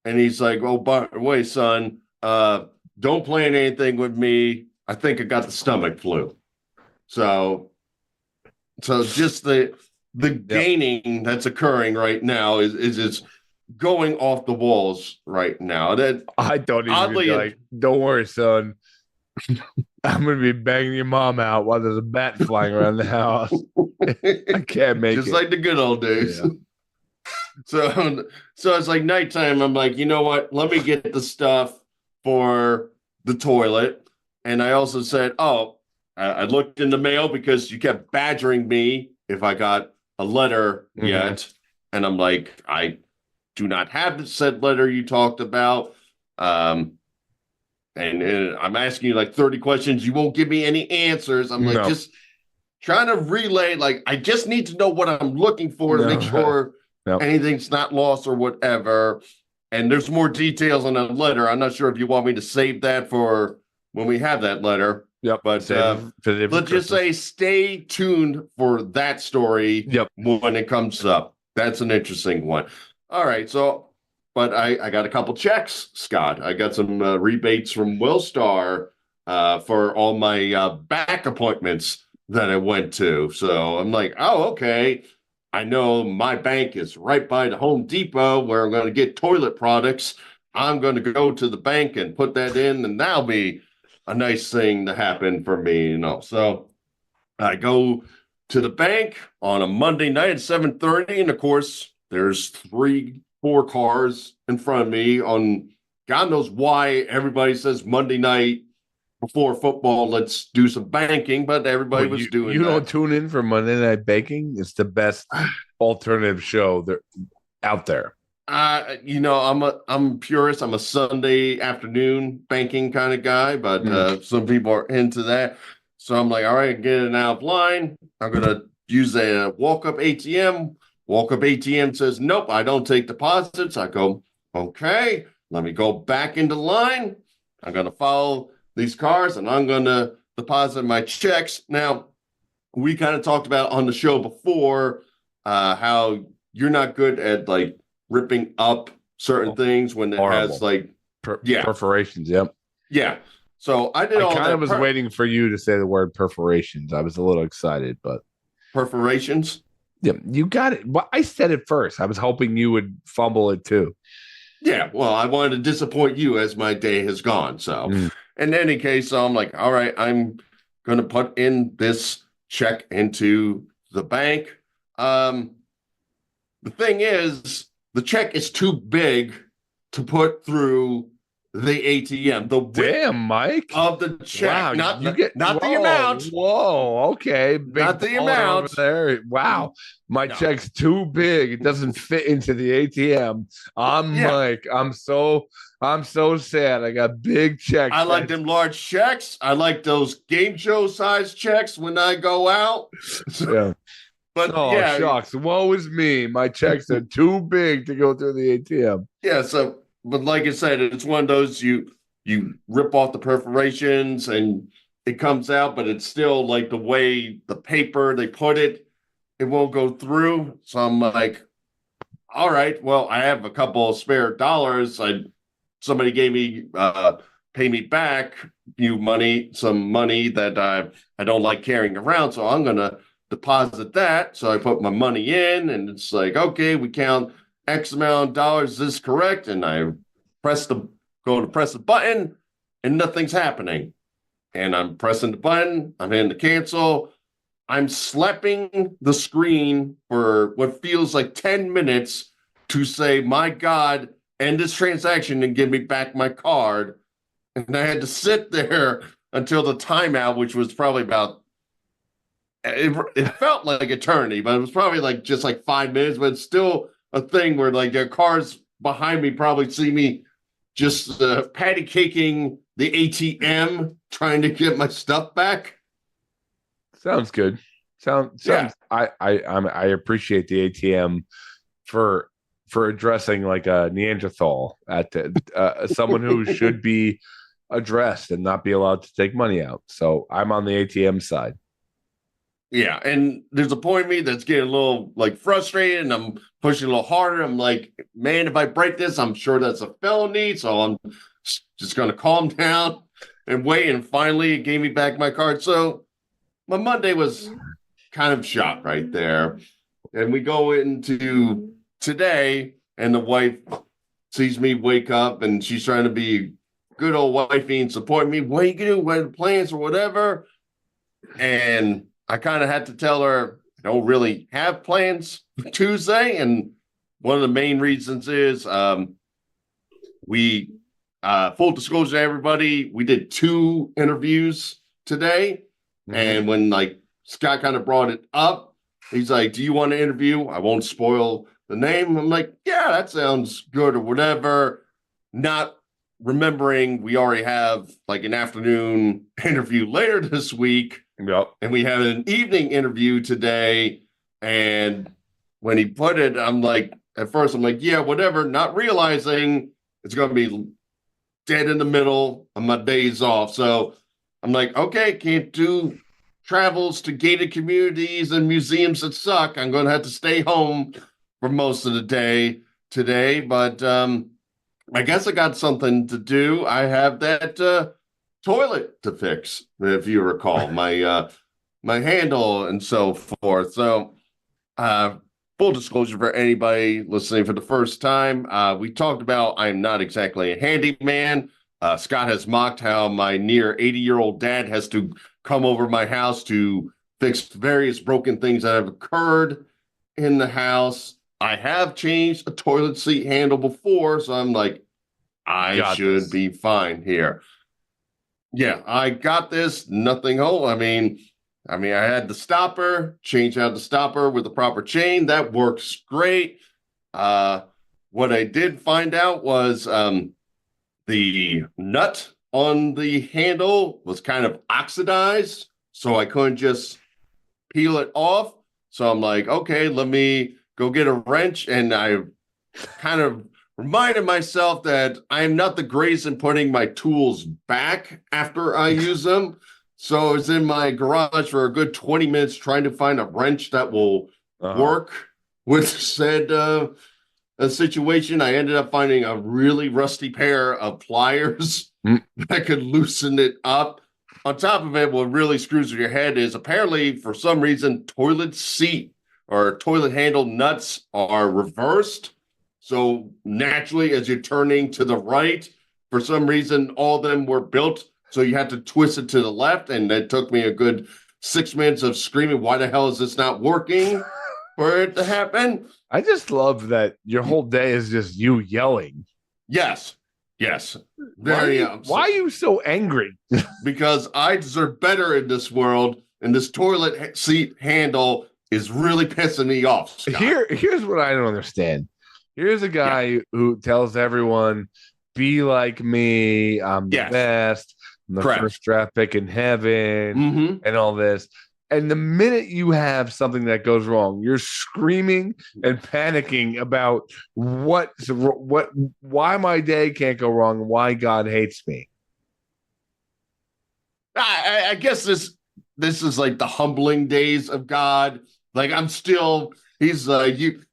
and he's like, oh, by the way, son, don't plan anything with me. I think I got the stomach flu. So just the gaining that's occurring right now is going off the walls right now. That I don't even be like, don't worry, son. I'm gonna be banging your mom out while there's a bat flying around the house. I can't make just it. Like the good old days. Yeah. So it's like nighttime. I'm like, you know what? Let me get the stuff for the toilet. And I also said, I looked in the mail because you kept badgering me if I got a letter yet. And I'm like, I do not have the said letter you talked about. And I'm asking you like 30 questions. You won't give me any answers. I'm like, just trying to relay. Like, I just need to know what I'm looking for to make sure anything's not lost or whatever. And there's more details on that letter. I'm not sure if you want me to save that for when we have that letter. Yep. But let's just say stay tuned for that story when it comes up. That's an interesting one. All right. So, but I got a couple checks, Scott. I got some rebates from Wellstar for all my back appointments that I went to. So I'm like, oh, okay. I know my bank is right by the Home Depot where I'm going to get toilet products. I'm going to go to the bank and put that in, and that'll be a nice thing to happen for me, you know. So I go to the bank on a Monday night at 7:30, and of course, there's 3-4 cars in front of me on God knows why everybody says Monday night before football, let's do some banking, but everybody was doing you that. Don't tune in for Monday Night Banking? It's the best alternative show out there. I'm a purist. I'm a Sunday afternoon banking kind of guy, but some people are into that. So I'm like, all right, get it out of line. I'm going to use a walk-up ATM. Walk-up ATM says, nope, I don't take deposits. I go, okay, let me go back into line. I'm going to follow these cars and I'm going to deposit my checks. Now, we kind of talked about on the show before how you're not good at ripping up certain things when it has perforations. Yep. Yeah. So I did I all kind that of was waiting for you to say the word perforations. I was a little excited, but perforations. yeah, you got it. Well, I said it first. I was hoping you would fumble it too. Yeah, well, I wanted to disappoint you as my day has gone. So, in any case, I'm like, all right, I'm going to put in this check into the bank. The thing is, the check is too big to put through the ATM. The width Damn, Mike. of the check, Wow, not the amount. Whoa, okay. Big Not the baller amount. over there. Wow. My No. check's too big. It doesn't fit into the ATM. Mike. I'm so sad. I got big checks. I like them large checks. I like those game show size checks when I go out. Yeah. But oh, shucks. Woe is me. My checks are too big to go through the ATM. Yeah, so but like I said, it's one of those you rip off the perforations and it comes out, but it's still like the way the paper they put it, it won't go through. So I'm like, all right, well, I have a couple of spare dollars. Somebody gave me pay me back some money that I don't like carrying around, so I'm gonna deposit that. So I put my money in, and it's like, okay, we count X amount of dollars. Is this correct? And I go to press the button, and nothing's happening. And I'm pressing the button. I'm hitting the cancel. I'm slapping the screen for what feels like 10 minutes to say, my God, end this transaction and give me back my card. And I had to sit there until the timeout, which was probably about, it felt like eternity, but it was probably like just like 5 minutes, but it's still a thing where like their cars behind me probably see me just patty caking the ATM trying to get my stuff back. Sounds good. Sounds. Yeah. I appreciate the ATM for addressing like a Neanderthal at someone who should be addressed and not be allowed to take money out. So I'm on the ATM side. Yeah, and there's a point in me that's getting a little like frustrated, and I'm pushing a little harder. I'm like, man, if I break this, I'm sure that's a felony. So I'm just going to calm down and wait. And finally, it gave me back my card. So my Monday was kind of shot right there. And we go into today, and the wife sees me wake up, and she's trying to be good old wifey and support me. What are you going to do? What are the plans or whatever? And I kind of had to tell her I don't really have plans for Tuesday. And one of the main reasons is we, full disclosure to everybody, we did 2 interviews today. Mm-hmm. And when like Scott kind of brought it up, he's like, do you want to interview? I won't spoil the name. I'm like, yeah, that sounds good or whatever. Not remembering we already have like an afternoon interview later this week. Yep. And we have an evening interview today. And when he put it, I'm like, at first, I'm like, yeah, whatever, not realizing it's going to be dead in the middle of my days off. So I'm like, okay, can't do travels to gated communities and museums that suck. I'm going to have to stay home for most of the day today. But I guess I got something to do. I have that toilet to fix, if you recall, my handle and so forth. So full disclosure for anybody listening for the first time, we talked about I'm not exactly a handyman. Scott has mocked how my near 80-year-old dad has to come over my house to fix various broken things that have occurred in the house. I have changed a toilet seat handle before, so I'm like, I should be fine here. Yeah, I got this. Nothing whole. I mean, I had the stopper, change out the stopper with the proper chain. That works great. What I did find out was the nut on the handle was kind of oxidized, so I couldn't just peel it off. So I'm like, okay, let me go get a wrench. And I kind of reminded myself that I am not the greatest in putting my tools back after I use them. So I was in my garage for a good 20 minutes trying to find a wrench that will work with said a situation. I ended up finding a really rusty pair of pliers that could loosen it up. On top of it, what really screws with your head is apparently, for some reason, toilet seat or toilet handle nuts are reversed. So naturally, as you're turning to the right, for some reason, all of them were built. So you had to twist it to the left. And it took me a good 6 minutes of screaming, why the hell is this not working for it to happen? I just love that your whole day is just you yelling. Yes. Why are you so angry? Because I deserve better in this world, and this toilet seat handle is really pissing me off, Scott. Here's what I don't understand. Here's a guy who tells everyone, be like me, I'm the best, I'm the first draft pick in heaven, and all this. And the minute you have something that goes wrong, you're screaming and panicking about why my day can't go wrong, and why God hates me. I guess this is like the humbling days of God. Like he's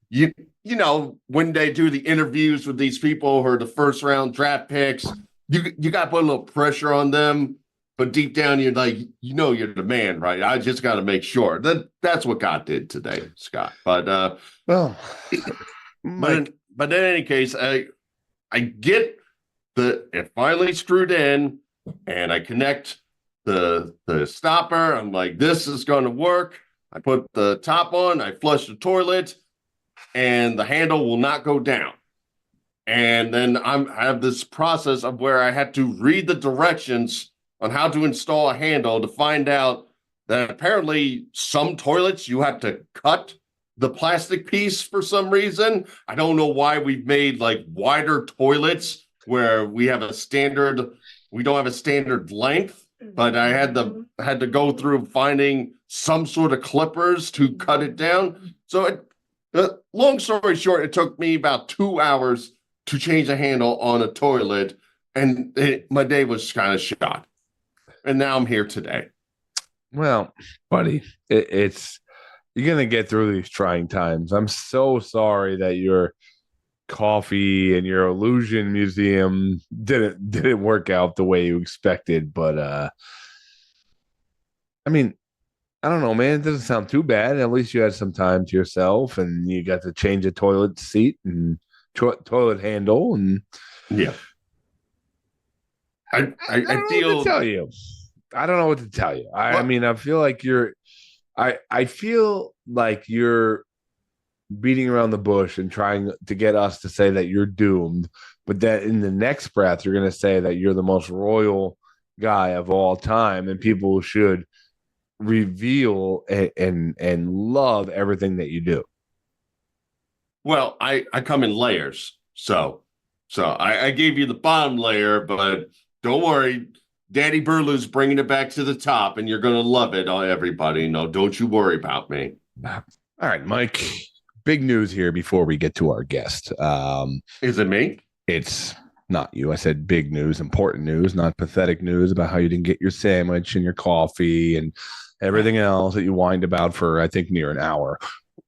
you know, when they do the interviews with these people who are the first round draft picks, you got to put a little pressure on them. But deep down, you're like, you're the man, right? I just got to make sure that's what God did today, Scott. But but in any case, I get it finally screwed in, and I connect the stopper. I'm like, this is going to work. I put the top on. I flush the toilet, and the handle will not go down. And then I have this process of where I had to read the directions on how to install a handle to find out that apparently some toilets you have to cut the plastic piece for some reason. I don't know why we've made like wider toilets where we don't have a standard length, but I had to go through finding some sort of clippers to cut it down. So long story short, it took me about 2 hours to change a handle on a toilet, and my day was kind of shot. And now I'm here today. Well, buddy, it's you're gonna get through these trying times. I'm so sorry that your coffee and your illusion museum didn't work out the way you expected. But I mean, I don't know, man. It doesn't sound too bad. At least you had some time to yourself, and you got to change a toilet seat and toilet handle, and yeah. I feel. What to tell you. I don't know what to tell you. I mean, I feel like I feel like you're beating around the bush and trying to get us to say that you're doomed, but that in the next breath you're going to say that you're the most royal guy of all time, and people should reveal and love everything that you do. Well, I come in layers, so I gave you the bottom layer, but don't worry, Daddy Burloo's bringing it back to the top, and you're going to love it, everybody. No, don't you worry about me. All right, Mike, big news here before we get to our guest. Is it me? It's not you. I said big news, important news, not pathetic news about how you didn't get your sandwich and your coffee and everything else that you whined about for, I think, near an hour.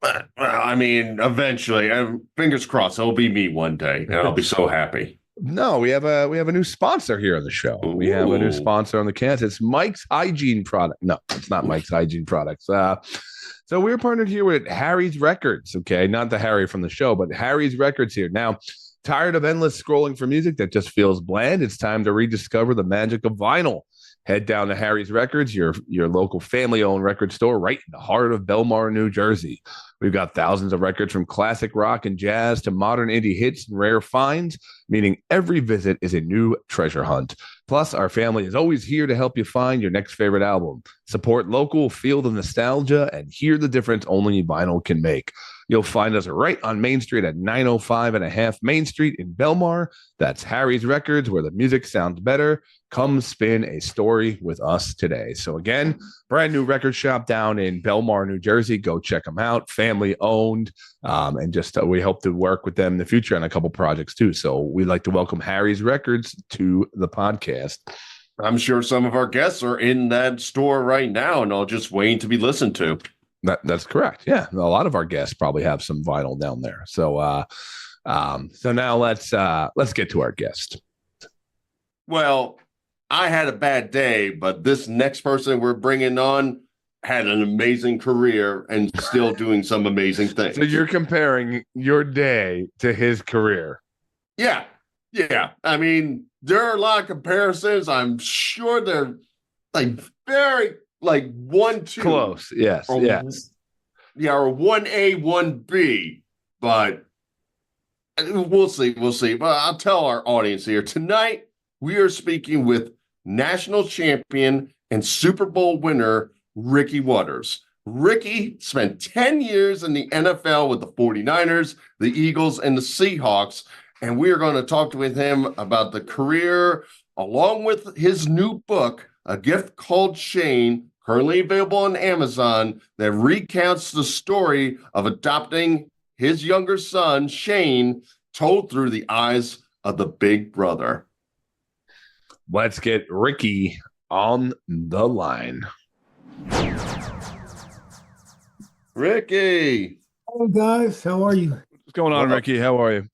Well, I mean, eventually, fingers crossed, it'll be me one day, and I'll be so happy. No, we have a new sponsor here on the show. Ooh. We have a new sponsor on the cast. It's Mike's Hygiene product. No, it's not Mike's Hygiene products. So we're partnered here with Harry's Records. Okay, not the Harry from the show, but Harry's Records here. Now, tired of endless scrolling for music that just feels bland? It's time to rediscover the magic of vinyl. Head down to Harry's Records, your local family-owned record store right in the heart of Belmar, New Jersey. We've got thousands of records from classic rock and jazz to modern indie hits and rare finds, meaning every visit is a new treasure hunt. Plus, our family is always here to help you find your next favorite album. Support local, feel the nostalgia, and hear the difference only vinyl can make. You'll find us right on Main Street at 905 and a half Main Street in Belmar. That's Harry's Records, where the music sounds better. Come spin a story with us today. So again, brand new record shop down in Belmar, New Jersey. Go check them out. Family owned. And just we hope to work with them in the future on a couple projects too. So we'd like to welcome Harry's Records to the podcast. I'm sure some of our guests are in that store right now and all just waiting to be listened to. That's correct. Yeah. A lot of our guests probably have some vinyl down there. So So now let's get to our guest. Well, I had a bad day, but this next person we're bringing on had an amazing career and still doing some amazing things. So you're comparing your day to his career. Yeah. I mean, there are a lot of comparisons. I'm sure they're like very like 1-2. Close. Yes. Or, yes. Yeah, or 1A, 1B. But we'll see. But I'll tell our audience here tonight, we are speaking with national champion and Super Bowl winner Ricky Watters. Ricky spent 10 years in the NFL with the 49ers, the Eagles, and the Seahawks, and we are going to talk with him about the career along with his new book, A Gift Called Shane, currently available on Amazon, that recounts the story of adopting his younger son, Shane, told through the eyes of the big brother. Let's get Ricky on the line. Ricky. Hey guys, how are you? What's going on, Ricky? How are you?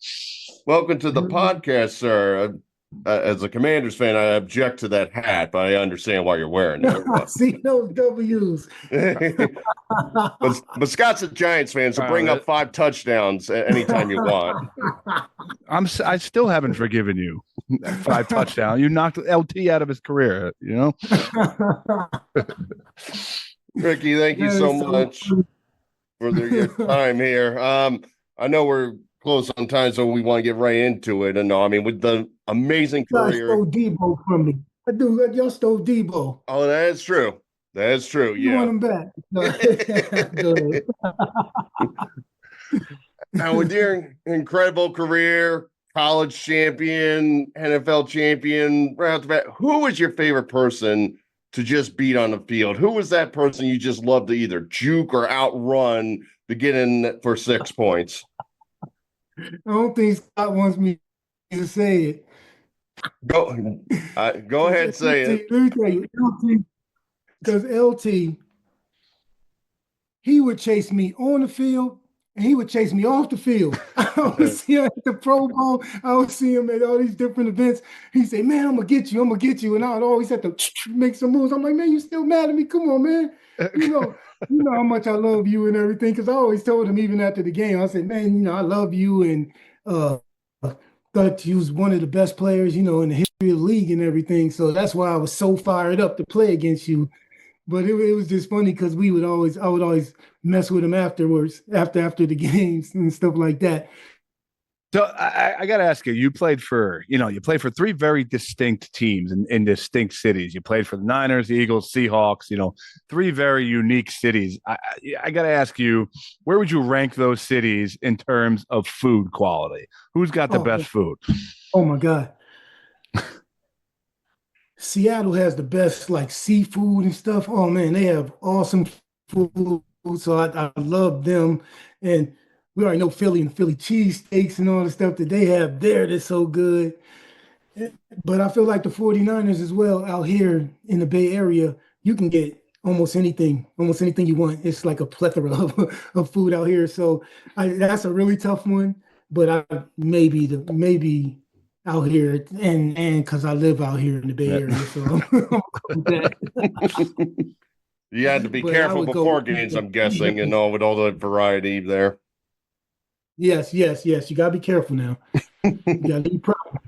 Welcome to the podcast, sir. As a Commanders fan, I object to that hat, but I understand why you're wearing it. I see those W's. but Scott's a Giants fan, so bring up 5 touchdowns anytime you want. I still haven't forgiven you. 5 touchdowns. You knocked LT out of his career, you know? Ricky, thank you so much for your time here. I know we're close on time, so we want to get right into it. And I mean, with the amazing career. Y'all stole Debo from me. Y'all stole Debo. Oh, that is true. That is true. You want him back? Good. Now, with your incredible career, college champion, NFL champion, right off the bat, who was your favorite person to just beat on the field? Who was that person you just loved to either juke or outrun to get in for 6 points? I don't think Scott wants me to say it. Go ahead, say it. Let me tell you, LT, because LT, he would chase me on the field and he would chase me off the field. I would see him at the Pro Bowl. I would see him at all these different events. He'd say, "Man, I'm gonna get you. And I would always have to make some moves. I'm like, "Man, you still mad at me? Come on, man. You know how much I love you and everything." Because I always told him, even after the game, I said, "Man, I love you and thought you was one of the best players, in the history of the league and everything." So that's why I was so fired up to play against you. But it was just funny because I would always mess with him afterwards, after the games and stuff like that. So I got to ask you, you played for 3 very distinct teams in distinct cities. You played for the Niners, the Eagles, Seahawks, 3 very unique cities. I got to ask you, where would you rank those cities in terms of food quality? Who's got the best food? Oh my God. Seattle has the best seafood and stuff. Oh man, they have awesome food. So I love them. And we already know Philly and Philly cheesesteaks and all the stuff that they have there that's so good. But I feel like the 49ers as well out here in the Bay Area, you can get almost anything you want. It's like a plethora of food out here. So that's a really tough one. But maybe out here and because I live out here in the Bay Area. So I'm that. You had to be careful before games, I'm guessing, and all with all the variety there. Yes. You gotta be careful now. You gotta be proud.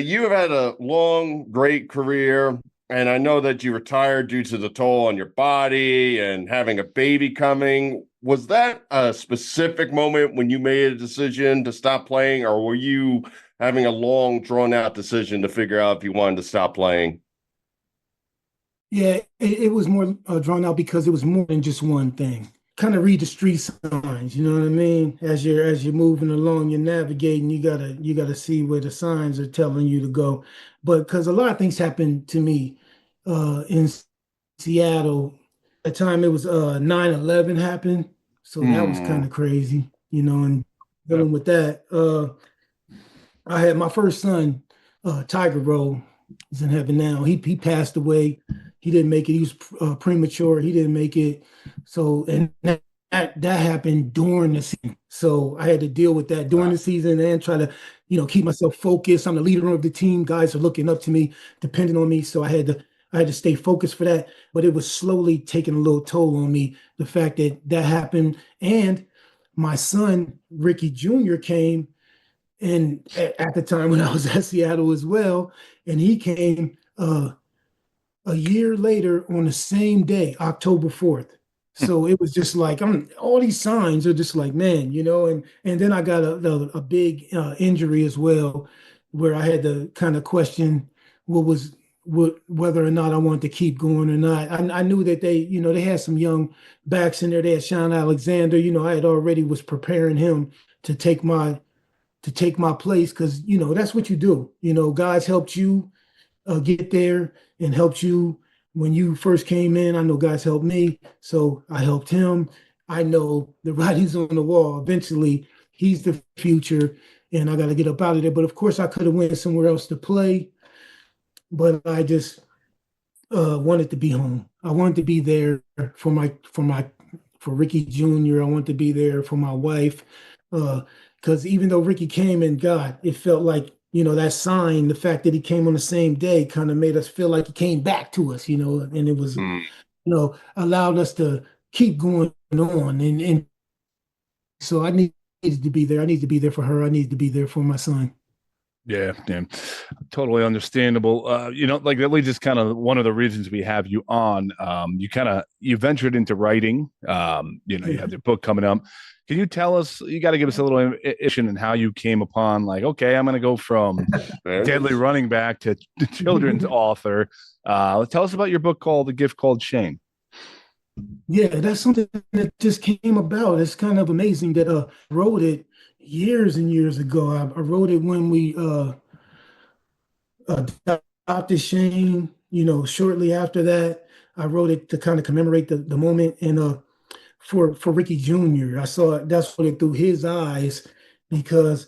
You have had a long, great career, and I know that you retired due to the toll on your body and having a baby coming. Was that a specific moment when you made a decision to stop playing, or were you having a long, drawn-out decision to figure out if you wanted to stop playing? Yeah, it was more drawn out because it was more than just one thing. Kind of read the street signs, you know what I mean? As you're moving along, you're navigating, you gotta see where the signs are telling you to go. But because a lot of things happened to me in Seattle. At the time it was 9/11 happened. So that was kind of crazy, and dealing with that. I had my first son, Tiger Roll, he's in heaven now. He passed away. He didn't make it. He was premature. He didn't make it. So, and that that happened during the season. So I had to deal with that during the season and try to, keep myself focused. I'm the leader of the team. Guys are looking up to me, depending on me. So I had to stay focused for that. But it was slowly taking a little toll on me. The fact that that happened. And my son, Ricky Jr., came and at the time when I was at Seattle as well, and he came a year later on the same day, October 4th. So it was just like all these signs are just like, man, and then I got a big injury as well, where I had to kind of question whether or not I wanted to keep going or not. I knew that they had some young backs in there. They had Sean Alexander. I had already was preparing him to take my place because that's what you do. Guys helped you get there and helped you when you first came in. I know guys helped me, so I helped him. I know the writing's on the wall. Eventually, he's the future, and I got to get up out of there. But of course, I could have went somewhere else to play, but I just wanted to be home. I wanted to be there for Ricky Jr. I wanted to be there for my wife, because even though Ricky came and God, it felt like that sign, the fact that he came on the same day kind of made us feel like he came back to us, and it was, allowed us to keep going on. And so I needed to be there. I needed to be there for her. I needed to be there for my son. Yeah, totally understandable. Like that leads is kind of one of the reasons we have you on. You ventured into writing. You have your book coming up. Can you tell us? You got to give us a little information on how you came upon, like, okay, I'm going to go from deadly running back to children's author. Tell us about your book called "The Gift Called Shame." Yeah, that's something that just came about. It's kind of amazing that I wrote it years and years ago. I wrote it when we adopted Shane. Shortly after that, I wrote it to kind of commemorate the moment. And for Ricky Jr., I saw it. That's what it through his eyes, because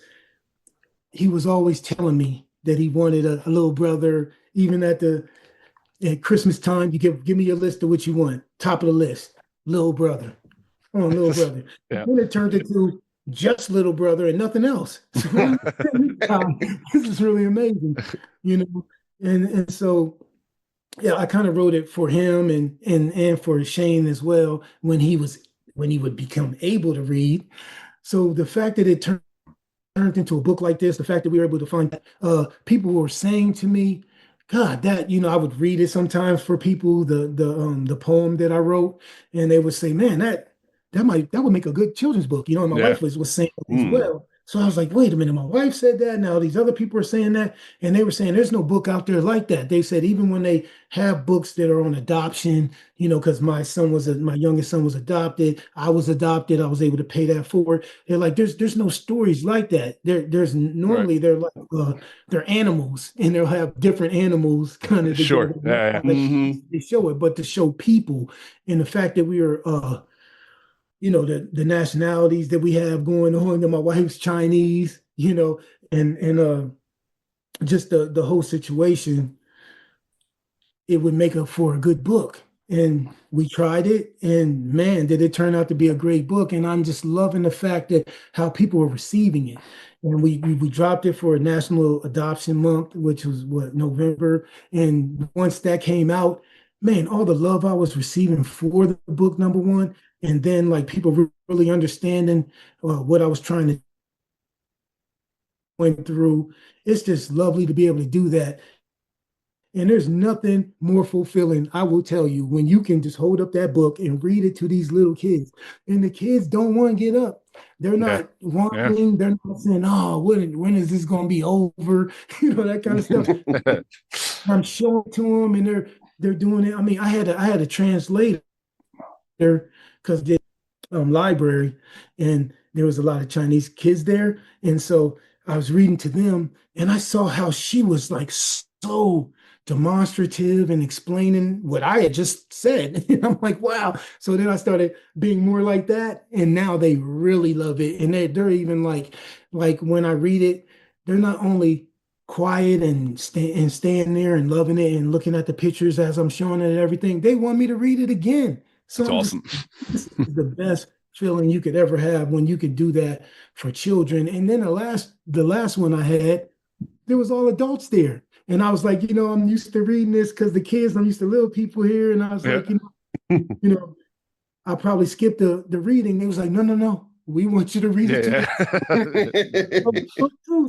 he was always telling me that he wanted a little brother. Even at Christmas time, you give me a list of what you want. Top of the list, little brother. Oh, little brother. Yeah. Then it turned into just little brother and nothing else. So, this is really amazing, And so, yeah, I kind of wrote it for him and for Shane as well when he would become able to read. So the fact that it turned into a book like this, the fact that we were able to find people who were saying to me, God, that I would read it sometimes for people, the poem that I wrote, and they would say, man, that would make a good children's book, and my wife was saying as well. So I was like, wait a minute, my wife said that. Now these other people are saying that, and they were saying there's no book out there like that. They said even when they have books that are on adoption, because my youngest son was adopted, I was adopted, I was able to pay that forward. They're like, there's no stories like that. There's normally they're like they're animals, and they'll have different animals kind of sure. Yeah. They show it, but to show people, and the fact that we are the nationalities that we have going on. And my wife's Chinese, and just the whole situation, it would make up for a good book. And we tried it, and man, did it turn out to be a great book. And I'm just loving the fact that how people are receiving it. And we dropped it for National Adoption Month, which was November. And once that came out, man, all the love I was receiving for the book, number one, and then like people really understanding what I was trying to went through. It's just lovely to be able to do that. And there's nothing more fulfilling, I will tell you, when you can just hold up that book and read it to these little kids. And the kids don't want to get up. They're not wanting, they're not saying, oh, when is this going to be over? That kind of stuff. I'm showing it to them, and they're doing it. I mean, I had a translator there because the library, and there was a lot of Chinese kids there. And so I was reading to them, and I saw how she was like so demonstrative and explaining what I had just said. And I'm like, wow. So then I started being more like that, and now they really love it. And they're even like when I read it, they're not only quiet and staying there and loving it and looking at the pictures as I'm showing it and everything. They want me to read it again. So that's awesome. This is the best feeling you could ever have when you could do that for children. And then the last one I had, there was all adults there. And I was like, I'm used to reading this because I'm used to little people here. And I was like, I probably skipped the reading. They was like, no, we want you to read it too.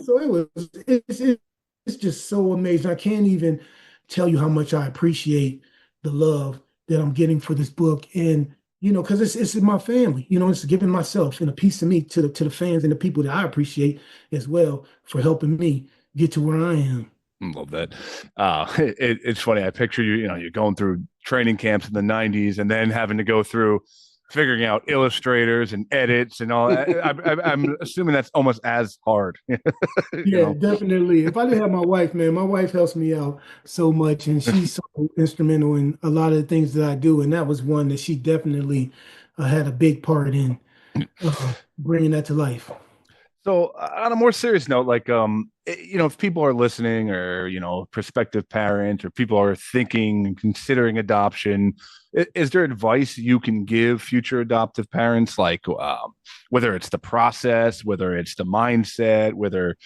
So it's just so amazing. I can't even tell you how much I appreciate the love that I'm getting for this book. And because it's in my family, it's giving myself and a piece of me to the fans and the people that I appreciate as well for helping me get to where I am. Love that. It's funny. I picture you're going through training camps in the 90s and then having to go through figuring out illustrators and edits and all that. I'm assuming that's almost as hard. Yeah, definitely. If I didn't have my wife, man, my wife helps me out so much, and she's so instrumental in a lot of the things that I do. And that was one that she definitely had a big part in bringing that to life. So on a more serious note, like, if people are listening or, prospective parents or people are thinking and considering adoption, is there advice you can give future adoptive parents? Like, whether it's the process, whether it's the mindset, whether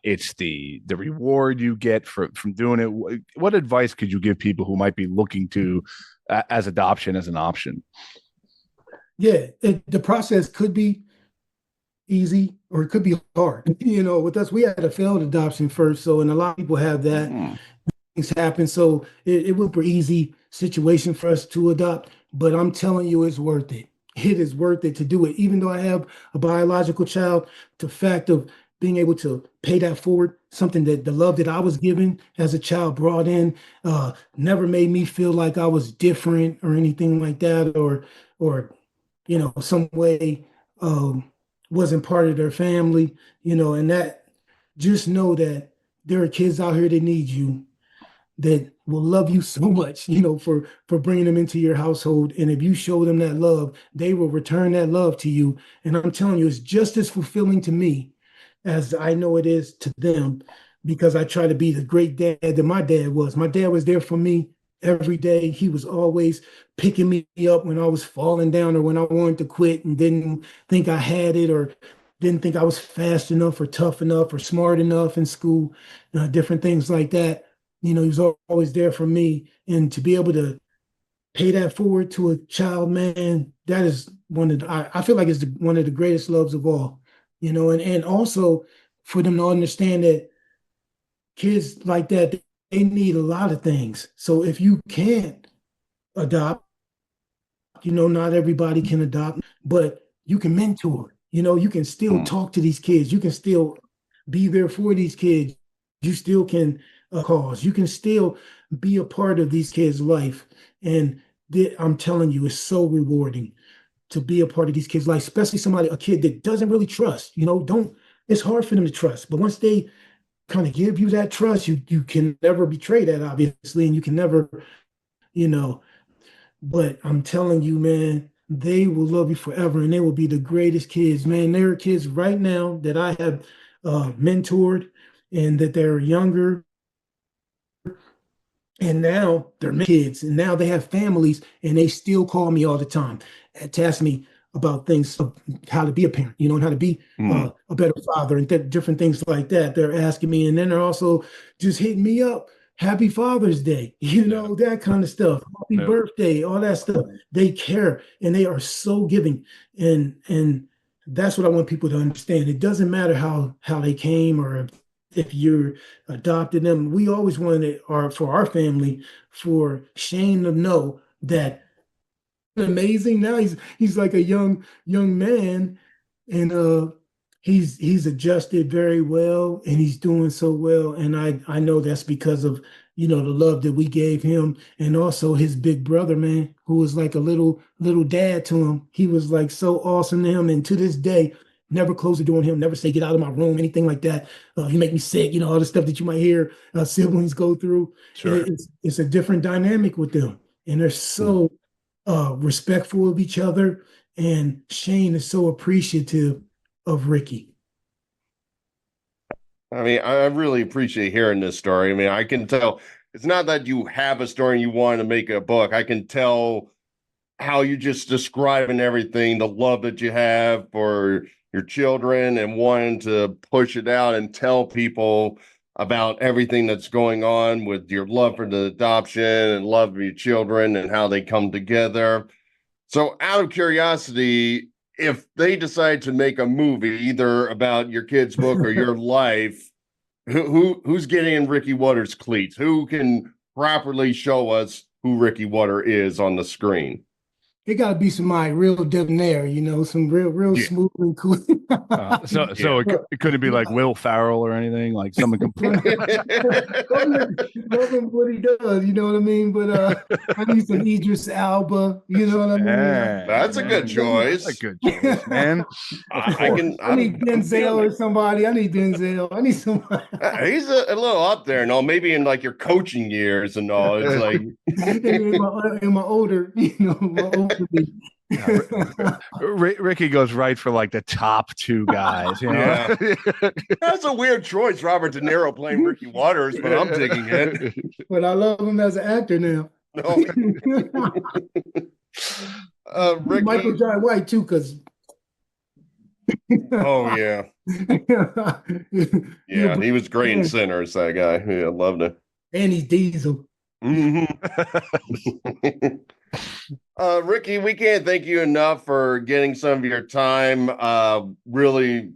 it's the reward you get from doing it. What advice could you give people who might be looking to as adoption as an option? Yeah, the process could be easy or it could be hard. With us, we had a failed adoption first. So, and a lot of people have that. Things happen. So it was an easy situation for us to adopt. But I'm telling you, it's worth it. It is worth it to do it. Even though I have a biological child, the fact of being able to pay that forward, something that the love that I was given as a child brought in, never made me feel like I was different or anything like that, or some way wasn't part of their family, and that just know that there are kids out here that need you, that will love you so much, for bringing them into your household. And if you show them that love, they will return that love to you. And I'm telling you, it's just as fulfilling to me as I know it is to them, because I try to be the great dad that my dad was. My dad was there for me every day. He was always picking me up when I was falling down or when I wanted to quit and didn't think I had it or didn't think I was fast enough or tough enough or smart enough in school, different things like that. He was always there for me. And to be able to pay that forward to a child, man, that is I feel like it's one of the greatest loves of all, and also for them to understand that kids like that, they need a lot of things. So if you can't adopt, not everybody can adopt, but you can mentor, you can still talk to these kids. You can still be there for these kids. You still can cause. You can still be a part of these kids' life. And I'm telling you, it's so rewarding to be a part of these kids' life, especially a kid that doesn't really trust, it's hard for them to trust. But once they kind of give you that trust, you can never betray that, obviously, and you can never, but I'm telling you, man, they will love you forever and they will be the greatest kids, man. There are kids right now that I have mentored and that they're younger, and now they're kids and now they have families and they still call me all the time to ask me about things, how to be a parent, and how to be a better father and different things like that. They're asking me, and then they're also just hitting me up. Happy Father's Day, that kind of stuff. Happy birthday, all that stuff. They care and they are so giving. And that's what I want people to understand. It doesn't matter how they came or if you're adopted them. We always wanted for our family, for Shane to know that amazing. Now he's like a young man, and he's adjusted very well and he's doing so well. And I know that's because of the love that we gave him, and also his big brother, man, who was like a little dad to him. He was like so awesome to him, and to this day, never close the door on him, never say get out of my room, anything like that. He make me sick, all the stuff that you might hear siblings go through. Sure. It's a different dynamic with them, and they're so respectful of each other. And Shane is so appreciative of Ricky. I mean, I really appreciate hearing this story. I mean, I can tell it's not that you have a story and you want to make a book. I can tell how you just describing everything, the love that you have for your children and wanting to push it out and tell people about everything that's going on with your love for the adoption and love of your children and how they come together. So out of curiosity, if they decide to make a movie either about your kid's book or your life, who's getting in Ricky Waters' cleats? Who can properly show us who Ricky Water is on the screen? It got to be somebody real debonair, some real smooth and cool. So it couldn't be like Will Ferrell or anything, like someone completely. Loving what he does, you know what I mean? But I need some Idris Alba, you know what I mean? That's a good choice. That's a good choice, man. I need Denzel or somebody. I need Denzel. I need somebody. He's a little up there, no? Maybe in like your coaching years and all. It's like in my older, my older. Ricky goes right for like the top two guys. Yeah. That's a weird choice, Robert De Niro playing Ricky Waters, but I'm digging it. But I love him as an actor now. Ricky... Michael Jai White too, because oh yeah. Yeah, he was great in Sinners, that guy. Yeah, I loved it. And he's Diesel. Ricky, we can't thank you enough for getting some of your time. Really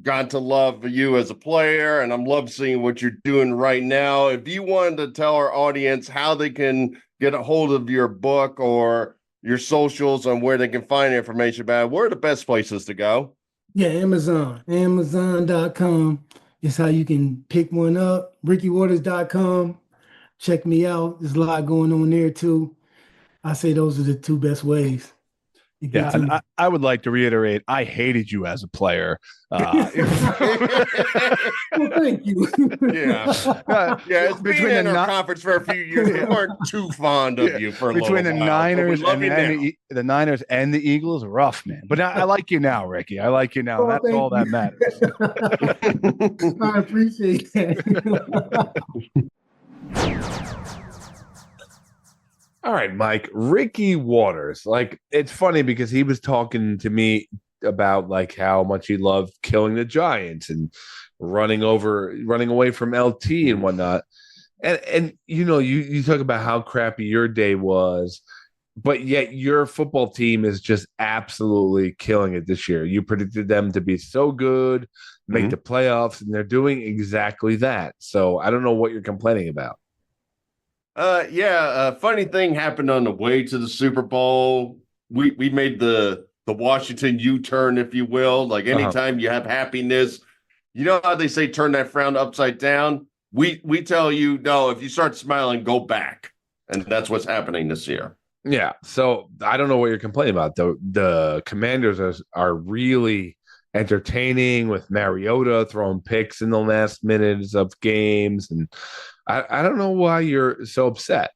got to love you as a player, and I'm love seeing what you're doing right now. If you wanted to tell our audience how they can get a hold of your book or your socials on where they can find information about it, where are the best places to go? Yeah, Amazon.com is how you can pick one up. RickyWaters.com. Check me out. There's a lot going on there too. I say those are the two best ways. Yeah, and I would like to reiterate, I hated you as a player. Well, thank you. It's been in our conference for a few years. We weren't too fond of you for a little while. Between the Niners the Niners and the Eagles, rough, man. But I like you now, Ricky. I like you now. That's all that matters. I appreciate that. All right, Mike, Ricky Waters. Like, it's funny because he was talking to me about like how much he loved killing the Giants and running away from LT and whatnot. And you talk about how crappy your day was, but yet your football team is just absolutely killing it this year. You predicted them to be so good, make the playoffs, and they're doing exactly that. So I don't know what you're complaining about. Funny thing happened on the way to the Super Bowl. We made the Washington U-turn, if you will. Like anytime you have happiness, you know how they say turn that frown upside down? We tell you, no, if you start smiling, go back. And that's what's happening this year. Yeah. So I don't know what you're complaining about. The Commanders are really entertaining with Mariota throwing picks in the last minutes of games. And I don't know why you're so upset.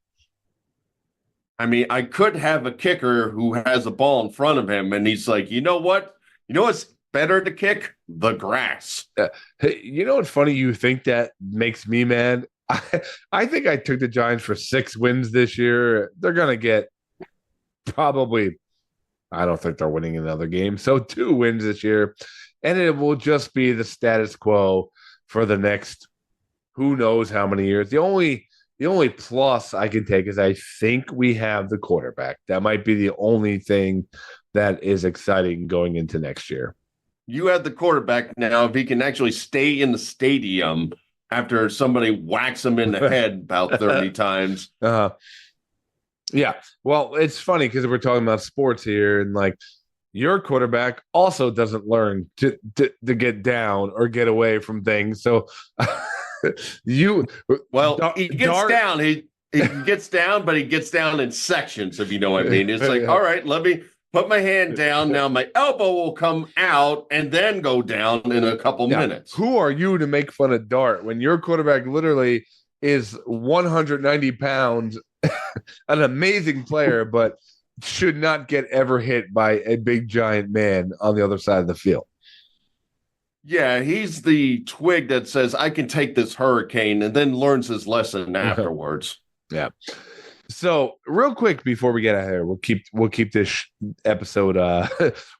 I mean, I could have a kicker who has a ball in front of him, and he's like, you know what? You know what's better to kick? The grass. Hey, you know what's funny? You think that makes me mad? I think I took the Giants for 6 wins this year. They're going to get probably, I don't think they're winning another game. So 2 wins this year, and it will just be the status quo for the next who knows how many years. The only plus I can take is I think we have the quarterback. That might be the only thing that is exciting going into next year. You have the quarterback now. If he can actually stay in the stadium after somebody whacks him in the head about 30 times. Yeah. Well, it's funny because we're talking about sports here, and like your quarterback also doesn't learn to get down or get away from things. So he gets down. He gets down, but he gets down in sections, if you know what I mean. It's like, all right, let me put my hand down. Now my elbow will come out and then go down in a couple minutes. Who are you to make fun of Dart when your quarterback literally is 190 pounds, an amazing player, but should not get ever hit by a big giant man on the other side of the field? Yeah, he's the twig that says, I can take this hurricane, and then learns his lesson afterwards. Yeah. So real quick before we get out of here, we'll keep this episode.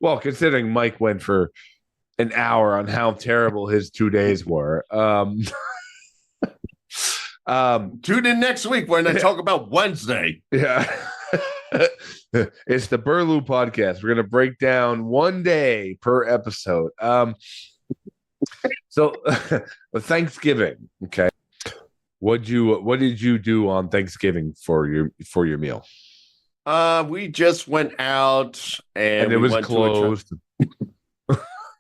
Well, considering Mike went for an hour on how terrible his 2 days were. Tune in next week when I talk about Wednesday. Yeah. It's the Burloo podcast. We're going to break down 1 day per episode. So Thanksgiving. Okay. What did you do on Thanksgiving for your meal? We just went out and it was closed.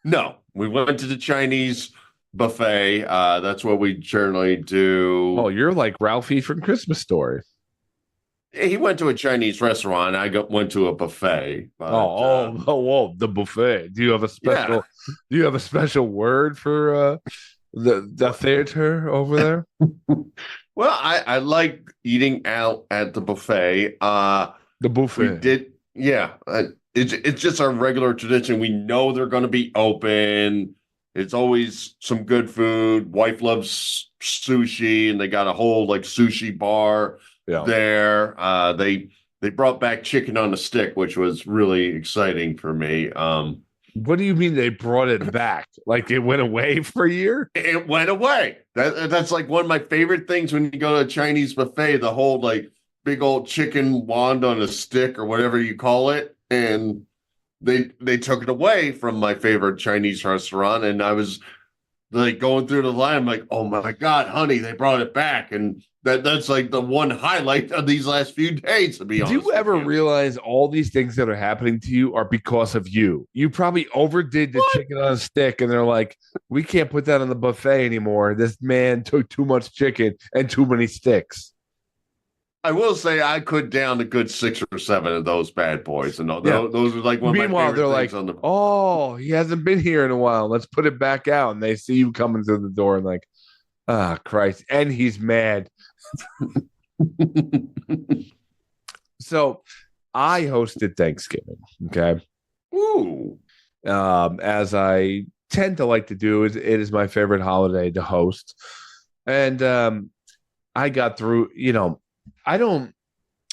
No, we went to the Chinese buffet. That's what we generally do. Oh, you're like Ralphie from Christmas Story. He went to a Chinese restaurant. I went to a buffet. But, the buffet. Do you have a special? Yeah. Do you have a special word for the theater over there? Well, I like eating out at the buffet. The buffet. We did, yeah. It's just our regular tradition. We know they're going to be open. It's always some good food. Wife loves sushi, and they got a whole like sushi bar there. They brought back chicken on a stick, which was really exciting for me. What do you mean they brought it back? Like it went away for a year? It went away. That's like one of my favorite things when you go to a Chinese buffet, the whole like big old chicken wand on a stick or whatever you call it. And they took it away from my favorite Chinese restaurant. And I was like going through the line. I'm like, oh my God, honey, they brought it back. And that's like the one highlight of these last few days, to be honest. Do you ever realize all these things that are happening to you are because of you? You probably overdid the chicken on a stick, and they're like, we can't put that on the buffet anymore. This man took too much chicken and too many sticks. I will say I could down a good 6 or 7 of those bad boys. And those are like one Meanwhile, of my favorite they're things like, oh, he hasn't been here in a while. Let's put it back out. And they see you coming through the door and like, ah, Christ. And he's mad. So I hosted Thanksgiving. Okay. Ooh. As I tend to like to do, it is my favorite holiday to host. And I got through, I don't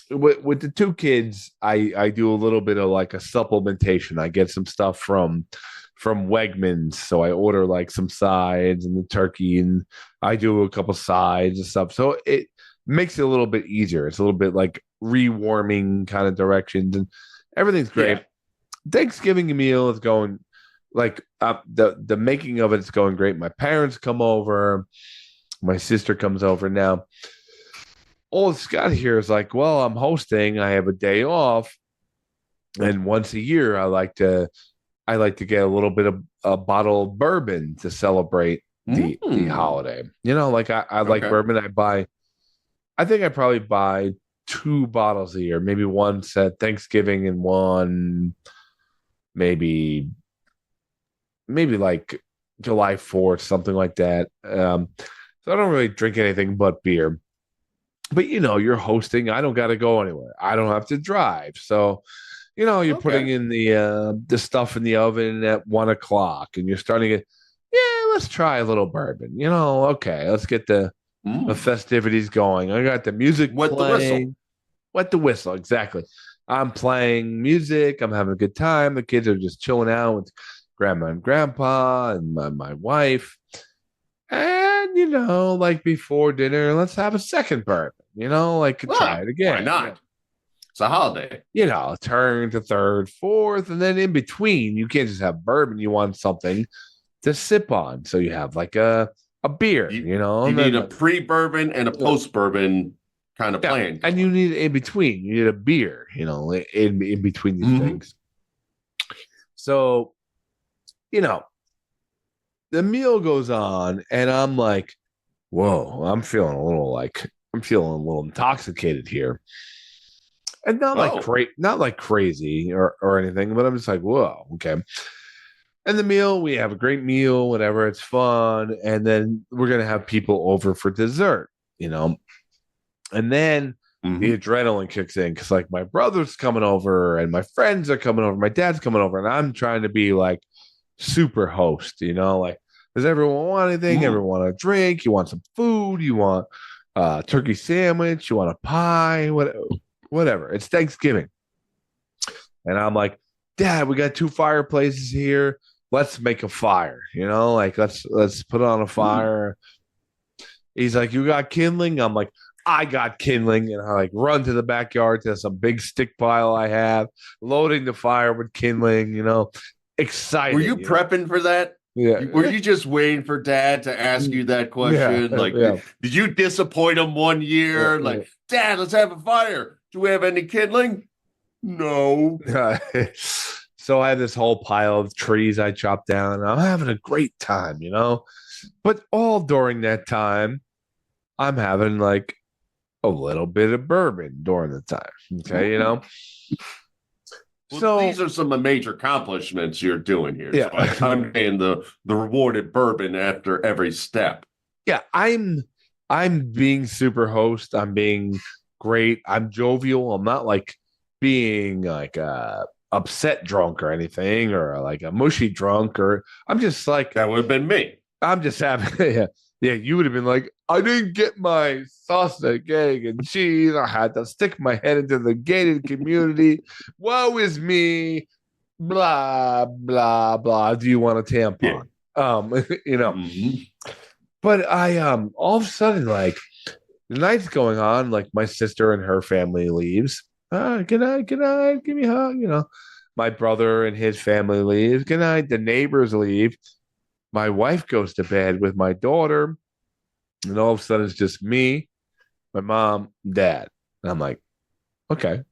with the 2 kids, I do a little bit of like a supplementation. I get some stuff from Wegmans, so I order like some sides and the turkey, and I do a couple sides and stuff. So it makes it a little bit easier. It's a little bit like rewarming kind of directions, and everything's great. Yeah. Thanksgiving meal is going like the making of it is going great. My parents come over, my sister comes over now. All Scott here is like, well, I'm hosting. I have a day off, and once a year, I like to get a little bit of a bottle of bourbon to celebrate the holiday. Like I like bourbon. I think I probably buy 2 bottles a year, maybe one at Thanksgiving and one maybe like July 4th, something like that. So I don't really drink anything but beer. But you're hosting. I don't got to go anywhere. I don't have to drive. So, you're putting in the stuff in the oven at 1:00, and you're starting it. Yeah, let's try a little bourbon. Okay, let's get the festivities going. I got the music playing. The whistle. Wet the whistle, exactly. I'm playing music. I'm having a good time. The kids are just chilling out with grandma and grandpa and my wife. And, like before dinner, let's have a second bourbon. Try it again. Why not? It's a holiday. Turn to third, fourth, and then in between, you can't just have bourbon. You want something to sip on. So you have like a beer, You need a pre-bourbon and a post-bourbon kind of plan. And you need in between. You need a beer, in between these things. So, the meal goes on, and I'm like, whoa, I'm feeling a little intoxicated here. And not like crazy or anything, but I'm just like, whoa, okay. And the meal, we have a great meal, whatever, it's fun. And then we're going to have people over for dessert, And then the adrenaline kicks in because like my brother's coming over and my friends are coming over, my dad's coming over, and I'm trying to be like super host, like, does everyone want anything? Everyone want a drink? You want some food? You want turkey sandwich? You want a pie? Whatever. It's Thanksgiving. And I'm like, Dad, we got 2 fireplaces here. Let's make a fire. Like let's put on a fire. He's like, you got kindling? I'm like, I got kindling. And I like run to the backyard to some big stick pile I have, loading the fire with kindling, excited. Were you prepping for that? Yeah. Were you just waiting for Dad to ask you that question? Did you disappoint him one year? Dad, let's have a fire. Do we have any kindling? No. So I had this whole pile of trees I chopped down, and I'm having a great time, But all during that time, I'm having like a little bit of bourbon during the time. Okay, Well, so these are some of the major accomplishments you're doing here. Yeah, so I'm paying the rewarded bourbon after every step. Yeah, I'm being super host. I'm being great. I'm jovial. I'm not like being like upset drunk or anything, or like a mushy drunk, or I'm just like that would have been me. I'm just having yeah. You would have been like, I didn't get my sausage, egg, and cheese. I had to stick my head into the gated community. Woe is me. Blah blah blah. Do you want a tampon? Mm-hmm. But I all of a sudden, like, the night's going on, like my sister and her family leaves. Good night, give me a hug, My brother and his family leaves. Good night. The neighbors leave. My wife goes to bed with my daughter, and all of a sudden it's just me, my mom, Dad. And I'm like, okay.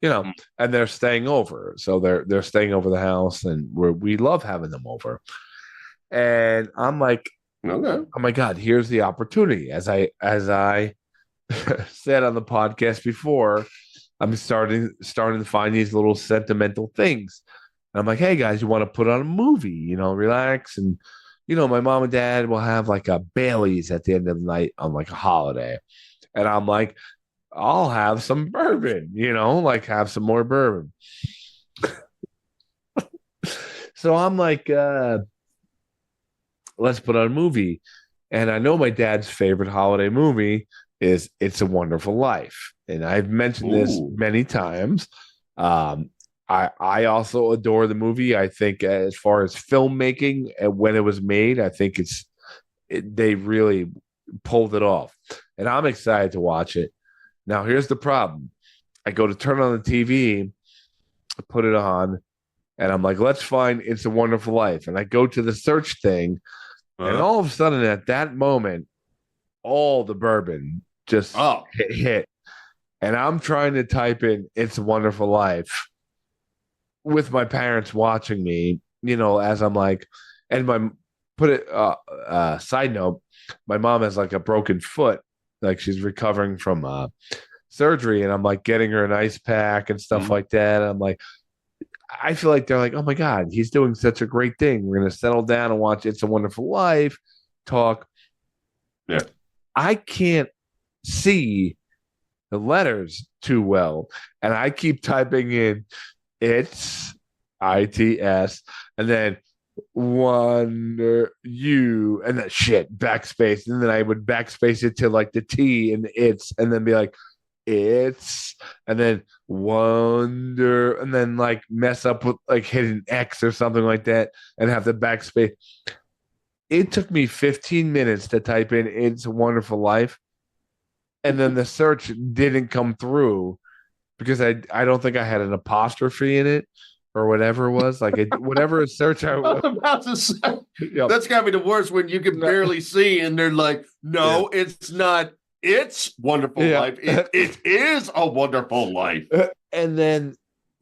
And they're staying over. So they're staying over the house, and we love having them over. And I'm like, okay. Oh my God, here's the opportunity. As I said on the podcast before, I'm starting to find these little sentimental things. And I'm like, hey guys, you want to put on a movie, relax. And, my mom and dad will have like a Bailey's at the end of the night on like a holiday. And I'm like, I'll have some bourbon, like have some more bourbon. So I'm like, let's put on a movie. And I know my dad's favorite holiday movie is It's a Wonderful Life. And I've mentioned this many times. I also adore the movie. I think as far as filmmaking and when it was made, I think they really pulled it off. And I'm excited to watch it. Now, here's the problem. I go to turn on the TV, put it on, and I'm like, let's find It's a Wonderful Life. And I go to the search thing, and all of a sudden at that moment, all the bourbon just hit. And I'm trying to type in It's a Wonderful Life with my parents watching me, as I'm like, and side note, my mom has like a broken foot, like she's recovering from surgery, and I'm like getting her an ice pack and stuff like that. And I'm like, I feel like they're like, oh my God, he's doing such a great thing. We're going to settle down and watch It's a Wonderful Life, talk. Yeah. I can't see the letters too well. And I keep typing in It's ITS and then wonder you and then backspace. And then I would backspace it to like the T and the it's and then be like, it's and then wonder and then like mess up with like hitting X or something like that and have the backspace. It took me 15 minutes to type in It's a Wonderful Life, and then the search didn't come through because I don't think I had an apostrophe in it or whatever it was, like whatever search I was about to say. That's gotta be the worst when you can barely see and they're like, no, it's not It's Wonderful Life. It is a wonderful life. And then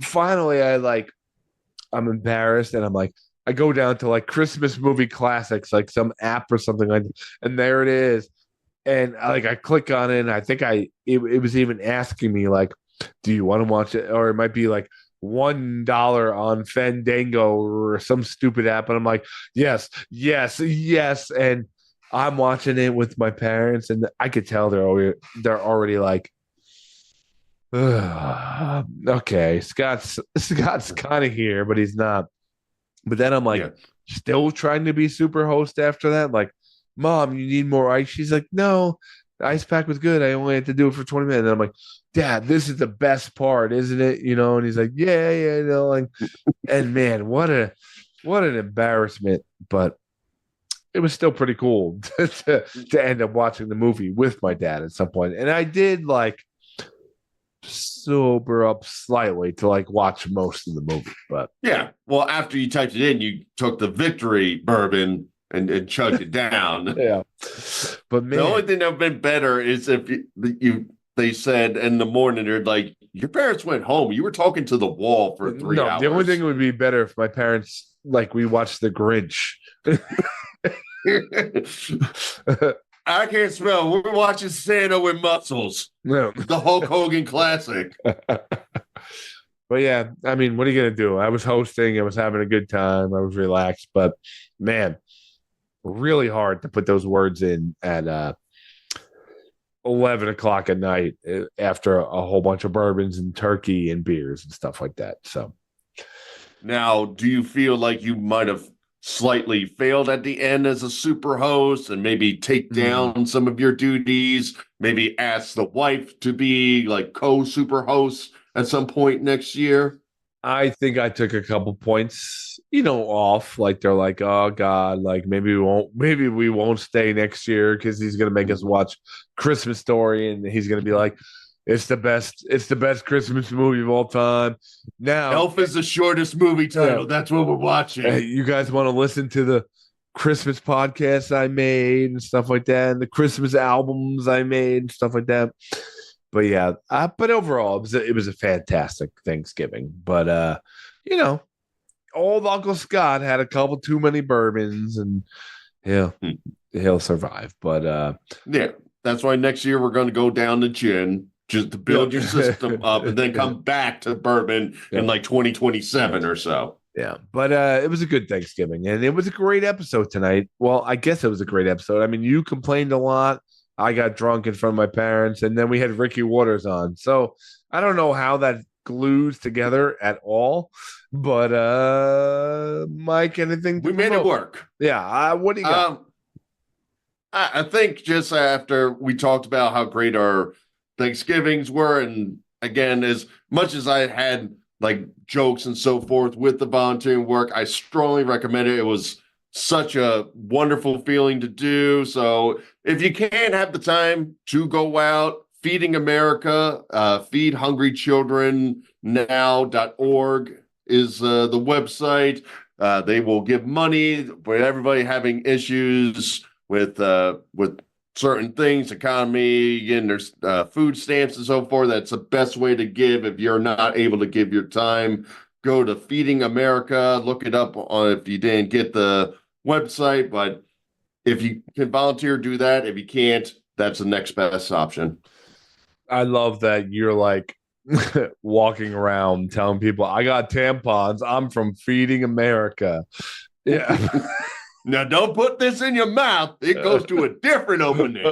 finally I'm embarrassed and I'm like, I go down to like Christmas movie classics, like some app or something like that, and there it is. And I click on it and I think it was even asking me like, do you want to watch it? Or it might be like $1 on Fandango or some stupid app. And I'm like, yes. And I'm watching it with my parents, and I could tell they're already like, okay, Scott's kind of here, but he's not. But then I'm like, still trying to be super host after that. Like, Mom, you need more ice? She's like, no. the ice pack was good. I only had to do it for 20 minutes. And I'm like, Dad, this is the best part, isn't it? And he's like, yeah, like, and man, what an embarrassment. But it was still pretty cool to end up watching the movie with my dad at some point. And I did like sober up slightly to like watch most of the movie. But yeah, well, after you typed it in, you took the victory bourbon and chugged it down. Yeah. But man, the only thing that would have been better is if they said in the morning, they're like, your parents went home. You were talking to the wall for 3 hours. The only thing would be better if my parents, like, we watched The Grinch. I can't smell. We're watching Santa with muscles. No. The Hulk Hogan classic. But yeah, I mean, what are you going to do? I was hosting. I was having a good time. I was relaxed. But, man, really hard to put those words in at 11 o'clock at night after a whole bunch of bourbons and turkey and beers and stuff like that. So now, do you feel like you might have slightly failed at the end as a super host and maybe take down some of your duties, maybe ask the wife to be like co-super host at some point next year? I think I took a couple points, off. Like they're like, oh God, like maybe we won't stay next year because he's gonna make us watch Christmas Story and he's gonna be like, it's the best Christmas movie of all time. Now Elf is the shortest movie title. Yeah. That's what we're watching. Hey, you guys want to listen to the Christmas podcasts I made and stuff like that, and the Christmas albums I made and stuff like that. But yeah, but overall, it was a fantastic Thanksgiving. But old Uncle Scott had a couple too many bourbons, and he'll survive. But yeah, that's why next year we're going to go down the gin just to build your system up, and then come back to bourbon in like 2027 or so. Yeah, but it was a good Thanksgiving, and it was a great episode tonight. Well, I guess it was a great episode. I mean, you complained a lot. I got drunk in front of my parents, and then we had Ricky Waters on. So I don't know how that glues together at all. But Mike, anything? We made it work. Yeah. What do you got? I think just after we talked about how great our Thanksgivings were, and again, as much as I had like jokes and so forth with the volunteering work, I strongly recommend it. It was such a wonderful feeling to do. So if you can have the time to go out, Feeding America, Feed Hungry Children Now.org is the website. They will give money for everybody having issues with certain things, economy, getting their food stamps and so forth. That's the best way to give if you're not able to give your time. Go to Feeding America, look it up on if you didn't get the website, but if you can volunteer, do that. If you can't, that's the next best option. I love that you're like walking around telling people, I got tampons. I'm from Feeding America. Yeah. Now, don't put this in your mouth. It goes to a different opening.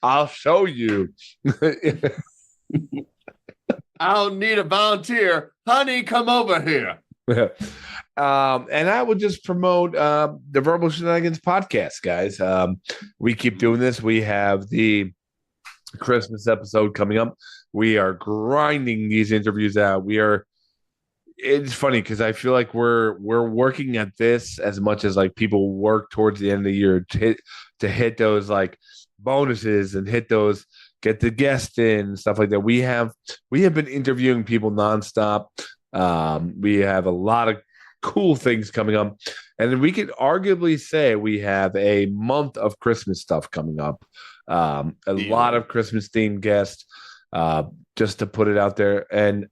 I'll show you. I'll need a volunteer. Honey, come over here. And I would just promote the Verbal Shenanigans podcast, guys. We keep doing this. We have the Christmas episode coming up. We are grinding these interviews out. It's funny because I feel like we're working at this as much as like people work towards the end of the year to hit those like bonuses and hit those, get the guest in and stuff like that. We have been interviewing people nonstop. We have a lot of cool things coming up, and we could arguably say we have a month of Christmas stuff coming up. A lot of Christmas themed guests, just to put it out there. And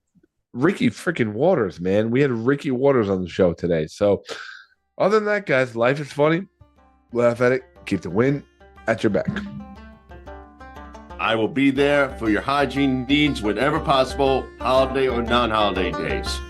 Ricky freaking Waters, man. We had Ricky Waters on the show today. So other than that, guys, life is funny. Laugh at it. Keep the wind at your back. I will be there for your hygiene needs whenever possible, holiday or non-holiday days.